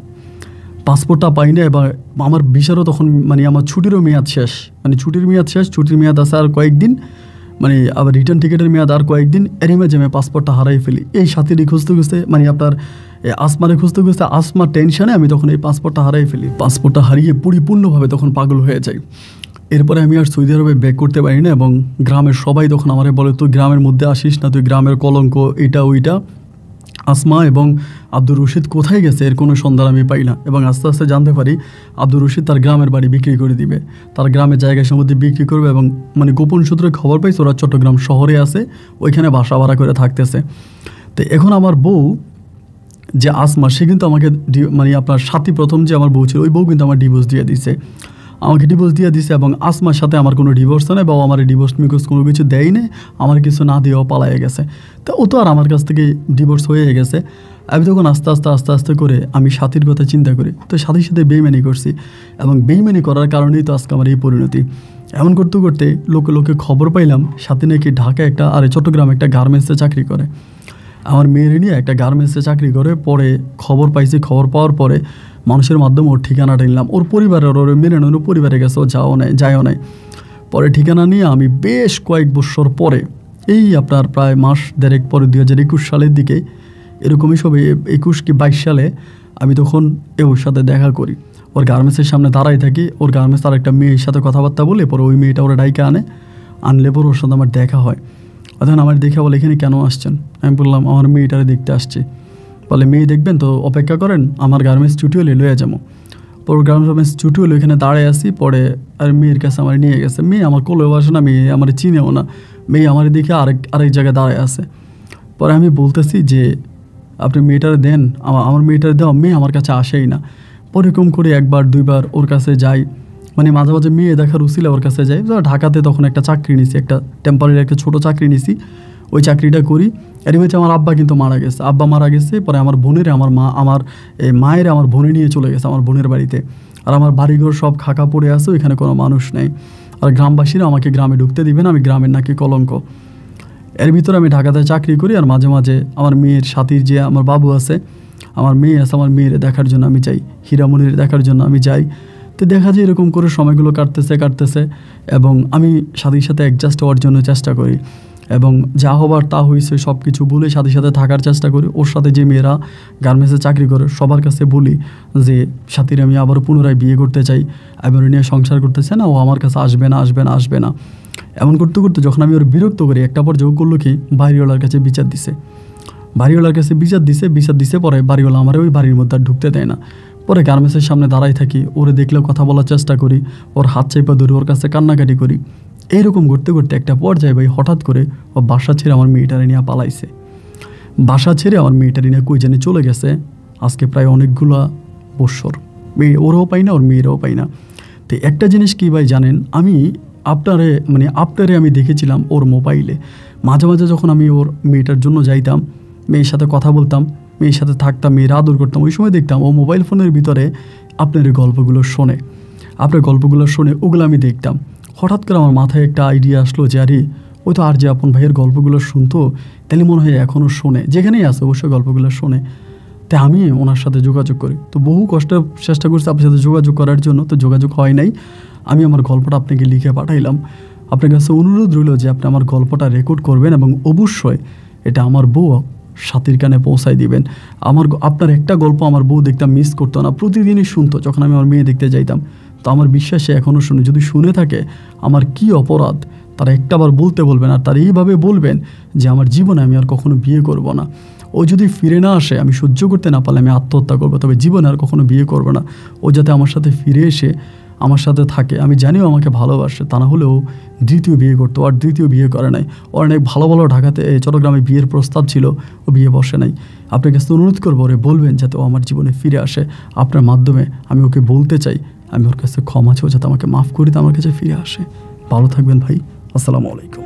এবার আমার ভিসারও তখন মানে আমার ছুটিরও মেয়াদ শেষ, ছুটির মেয়াদ আছে আর কয়েকদিন, মানে আবার রিটার্ন টিকিটের মেয়াদ আর কয়েকদিন। এর মাঝে আমি পাসপোর্টটা হারাই ফেলি। এই সাথীরই খুঁজতে মানে আপনার আসমারে খুঁজতে আসমার টেনশনে আমি তখন এই পাসপোর্টটা হারাই ফেলি। পাসপোর্টটা হারিয়ে পরিপূর্ণভাবে তখন পাগল হয়ে যাই। এরপরে আমি আর সৌদি আরবে ব্যাক করতে পারি না, এবং গ্রামের সবাই তখন আমারে বলে, তুই গ্রামের মধ্যে আসিস না, তুই গ্রামের কলঙ্ক, এটা ওইটা। আসমা এবং আব্দুর রশিদ কোথায় গেছে এর কোনো সন্ধান আমি পাই না, এবং আস্তে আস্তে জানতে পারি আব্দুর রশিদ তার গ্রামের বাড়ি বিক্রি করে দিবে, তার গ্রামের জায়গায় সম্বন্ধে বিক্রি করবে, এবং মানে গোপন সূত্রে খবর পাইছে ওরা চট্টগ্রাম শহরে আছে, ওইখানে বাসা ভাড়া করে থাকতেছে। তো এখন আমার বউ যে আসমা, সে কিন্তু আমাকে মানে আপনার সাথী প্রথম যে আমার বউ ছিল, ওই বউ কিন্তু আমার ডিভোর্স দিয়ে দিছে, এবং আসমার সাথে আমার কোনো ডিভোর্স নেই, বা আমার ডিভোর্স মিকোর্স কোনো কিছু দেয় নেই, আমার কিছু না দিয়েও পালায়ে গেছে। তো ও তো আর আমার কাছ থেকে ডিভোর্স হয়ে গেছে। আমি তখন আস্তে আস্তে করে আমি সাথীর কথা চিন্তা করি, তো সাথীর সাথে বেইমানি করছি, এবং বেইমানি করার কারণেই তো আজকে আমার এই পরিণতি। এমন করতে করতে লোকে খবর পাইলাম সাথী নাকি ঢাকা চট্টগ্রামে একটা গার্মেন্টসে চাকরি করে। আমার মেয়ের নিয়ে একটা গার্মেন্টসে চাকরি করে, পরে খবর পাইছি, খবর পাওয়ার পরে মানুষের মাধ্যমে ওর ঠিকানাটা নিলাম। ওর পরিবারের ওর মেনে নেন, পরিবারে গেছে, ও যায়ও নাই। পরে ঠিকানা নিয়ে আমি বেশ কয়েক বছর পরে, এই আপনার প্রায় মাস দেড়েক পরে 2021 সালের দিকে এরকমই সব 21 কি 22 সালে আমি তখন ওর সাথে দেখা করি। ওর গার্মেন্টসের সামনে দাঁড়াই থাকি, ওর গার্মেন্টস আর একটা মেয়ের সাথে কথাবার্তা বলে, পরে ওই মেয়েটা ওরা ডাইকে আনলে পরে ওর সাথে আমার দেখা হয়। অর্থাৎ আমার দেখে বলে এখানে কেন আসছেন? আমি বললাম আমার মেয়েটারে দেখতে আসছি। বলে মেয়ে দেখবেন তো অপেক্ষা করেন, আমার গার্মেন্টস ছুটি হলে লয়ে যাবো। পরে গার্মেন্টস ছুটি হলে এখানে দাঁড়ায় আসি, পরে আর মেয়ের কাছে আমার নিয়ে গেছে। মেয়ে আমার কোলেও আসে না, মেয়ে আমার চিনেও না, মেয়ে আমার দিকে আরেক জায়গায় দাঁড়ায় আছে। পরে আমি বলতেছি যে আপনি মেয়েটারে দেন, আমার মেয়েটারে দেওয়া, মেয়ে আমার কাছে আসেই না। পরে এরকম করে একবার দুইবার ওর কাছে যাই, মানে মাঝে মাঝে মেয়ে দেখার উচিলে ওর কাছে যাই। ঢাকাতে তখন একটা চাকরি নিছি, একটা টেম্পোরারি একটা ছোটো চাকরি নিছি, ওই চাকরিটা করি। এর মধ্যে আমার আব্বা কিন্তু মারা গেছে, আব্বা মারা গেছে। পরে আমার বোনের আমার মায়ের আমার বোনে নিয়ে চলে গেছে আমার বোনের বাড়িতে। আর আমার বাড়িঘর সব খাকা পড়ে আছে, ওইখানে কোনো মানুষ নেই। আর গ্রামবাসীরা আমাকে গ্রামে ঢুকতে দিবে না, আমি গ্রামের নাকি কলঙ্ক। এর ভিতরে আমি ঢাকাতে চাকরি করি, আর মাঝে মাঝে আমার মেয়ের সাথীর যে আমার বাবু আছে, আমার মেয়ে আছে, আমার মেয়ের দেখার জন্য আমি যাই, হীরামণির দেখার জন্য আমি যাই। তো দেখা যায় এরকম করে সময়গুলো কাটতেছে এবং আমি সাথীর সাথে অ্যাডজাস্ট হওয়ার জন্য চেষ্টা করি, এবং যা হবার তা হয়েছে সব কিছু বলে সাথীর সাথে থাকার চেষ্টা করি। ওর সাথে যে মেয়েরা গার্মেন্টসে চাকরি করে সবার কাছে বলি যে সাথীর আমি আবার পুনরায় বিয়ে করতে চাই, এবার নিয়ে সংসার করতে চাই না, ও আমার কাছে আসবে না। এমন করতে করতে যখন আমি ওর বিরক্ত করি, একটা পর্যায়ে করলো কি বাড়িওয়ালার কাছে বিচার দিছে। বিচার দিছে পরে বাড়িওয়ালা আমার ওই বাড়ির মধ্যে আর ঢুকতে দেয় না। পরে গার্মেন্টসের সামনে দাঁড়াই থাকি, ওরে দেখলেও কথা বলার চেষ্টা করি, ওর হাত চাইপা ধরে ওর কাছে কান্নাকাটি করি। এইরকম করতে করতে একটা পর্যায়ে ভাই হঠাৎ করে ও বাসা ছেড়ে আমার মেয়েটারে নিয়ে পালাইছে। বাসা ছেড়ে আমার মেয়েটারে নিয়ে কই জানি চলে গেছে, আজকে প্রায় অনেকগুলা বৎসর। ওরাও পাই না, ওর মেয়েরাও পাই না। তো একটা জিনিস কি ভাই জানেন, আমি আপনারে আমি দেখেছিলাম ওর মোবাইলে। মাঝে মাঝে যখন আমি ওর মেয়েটার জন্য যাইতাম, মেয়ের সাথে কথা বলতাম, মেয়ের সাথে থাকতাম, মেয়ের আদর করতাম, ওই সময় দেখতাম ও মোবাইল ফোনের ভিতরে আপনার এই গল্পগুলো শোনে, ওগুলো আমি দেখতাম। হঠাৎ করে আমার মাথায় একটা আইডিয়া আসলো যে আরে ওই তো আর যে আপন ভাইয়ের গল্পগুলো শুনতো, তাহলে মনে হয় এখনও শোনে, যেখানেই আছে অবশ্যই গল্পগুলো শোনে। তাই আমি ওনার সাথে যোগাযোগ করি। তো বহু কষ্টের চেষ্টা করছি আপনার সাথে যোগাযোগ করার জন্য, তো যোগাযোগ হয় নাই। আমি আমার গল্পটা আপনাকে লিখে পাঠাইলাম। আপনার কাছে অনুরোধ রইল যে আপনি আমার গল্পটা রেকর্ড করবেন এবং অবশ্যই এটা আমার বউ সাথীর কানে পৌঁছায় দিবেন। আপনার একটা গল্প আমার বউ দেখতাম মিস করতো না, প্রতিদিনই শুনতো যখন আমি আমার মেয়ে দেখতে যাইতাম। তো আমার বিশ্বাসে এখনও শুনে, যদি শুনে থাকে আমার কি অপরাধ তারা একটাবার বলতে বলবেন, আর তারা এইভাবে বলবেন যে আমার জীবনে আমি আর কখনো বিয়ে করব না। ও যদি ফিরে না আসে, আমি সহ্য করতে না পারলে আমি আত্মহত্যা করবো, তবে জীবনে আর কখনো বিয়ে করবো না। ও যাতে আমার সাথে ফিরে এসে আমার সাথে থাকে। আমি জানিও আমাকে ভালোবাসে, তা না হলেও দ্বিতীয় বিয়ে করতো, আর দ্বিতীয় বিয়ে করে নাই। ওর অনেক ভালো ঢাকাতে চট্টগ্রামে বিয়ের প্রস্তাব ছিল, ও বিয়ে বসে নাই। আপনার কাছে অনুরোধ করবো, ওরে বলবেন যাতে ও আমার জীবনে ফিরে আসে। আপনার মাধ্যমে আমি ওকে বলতে চাই আমি ওর কাছে ক্ষমা চাই, যাতে আমাকে মাফ করে আমার কাছে ফিরে আসে। ভালো থাকবেন ভাই, আসসালামু আলাইকুম।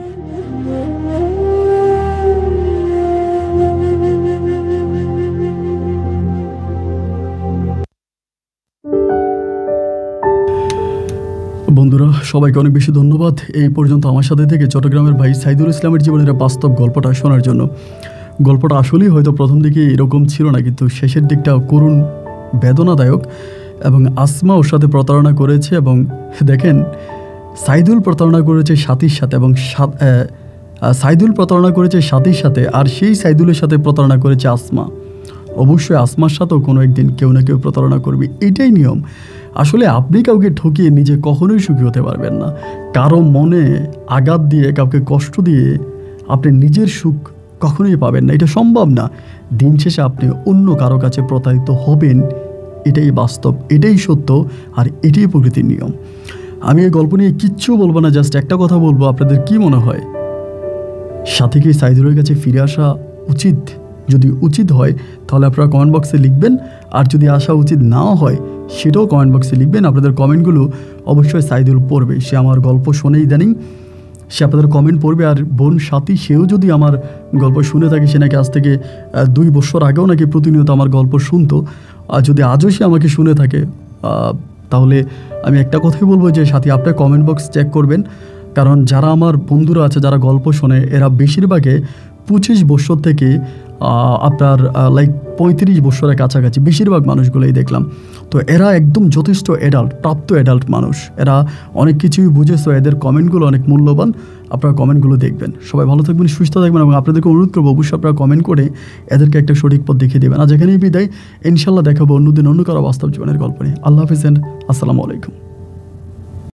বন্ধুরা সবাইকে অনেক বেশি ধন্যবাদ এই পর্যন্ত আমার সাথে থেকে চট্টগ্রামের ভাই সাইদুল ইসলামের জীবনের বাস্তব গল্পটা শোনার জন্য। গল্পটা আসলেই হয়তো প্রথম দিকে এরকম ছিল না, কিন্তু শেষের দিকটা করুণ বেদনাদায়ক। এবং আসমা ওর সাথে প্রতারণা করেছে, এবং দেখেন সাইদুল প্রতারণা করেছে সাথীর সাথে, এবং সাইদুল প্রতারণা করেছে সাথীর সাথে, আর সেই সাইদুলের সাথে প্রতারণা করেছে আসমা। অবশ্যই আসমার সাথেও কোনো একদিন কেউ না কেউ প্রতারণা করবে, এটাই নিয়ম। আসলে আপনি কাউকে ঠকিয়ে নিজে কখনোই সুখী হতে পারবেন না। কারো মনে আঘাত দিয়ে, কাউকে কষ্ট দিয়ে আপনি নিজের সুখ কখনোই পাবেন না, এটা সম্ভব না। দিন শেষে আপনি অন্য কারো কাছে প্রতারিত হবেন, এটাই বাস্তব, এটাই সত্য, আর এটাই প্রকৃতির নিয়ম। আমি এই গল্প নিয়ে কিচ্ছু বলবো না, জাস্ট একটা কথা বলবো, আপনাদের কি মনে হয় সাথীকে সাইদুলের কাছে ফিরে আসা উচিত? যদি উচিত হয় তাহলে আপনারা কমেন্ট বক্সে লিখবেন, আর যদি আসা উচিত নাও হয় সেটাও কমেন্ট বক্সে লিখবেন। আপনাদের কমেন্টগুলো অবশ্যই সাইদুল পড়বে, সে আমার গল্প শুনে ইদানিং সে আপনাদের কমেন্ট পড়বে। আর বোন সাথী, সেও যদি আমার গল্প শুনে থাকে, সে নাকি আজ থেকে 2 বছর আগেও নাকি প্রতিনিয়ত আমার গল্প শুনতো। আর যদি আজও সে আমাকে শুনে থাকে, তাহলে আমি একটা কথাই বলবো যে সাথী আপনার কমেন্ট বক্স চেক করবেন, কারণ যারা আমার বন্ধুরা আছে যারা গল্প শোনে, এরা বেশিরভাগে 25 বছর থেকে আপনার লাইক 35 বছরের কাছাকাছি বেশিরভাগ মানুষগুলোই দেখলাম। তো এরা একদম যথেষ্ট প্রাপ্ত অ্যাডাল্ট মানুষ, এরা অনেক কিছুই বুঝেছে, এদের কমেন্টগুলো অনেক মূল্যবান। আপনারা কমেন্টগুলো দেখবেন। সবাই ভালো থাকবেন, সুস্থ থাকবেন এবং আপনাদেরকে অনুরোধ করবো অবশ্যই আপনারা কমেন্ট করে এদেরকে একটা সঠিক পথ দেখিয়ে দেবেন। আজ এখানেই বিদায়, ইনশাল্লাহ দেখাবো অন্যদিন অন্য কারো বাস্তব জীবনের গল্প নিয়ে। আল্লাহ হাফিজ এন্ড আসসালামু আলাইকুম।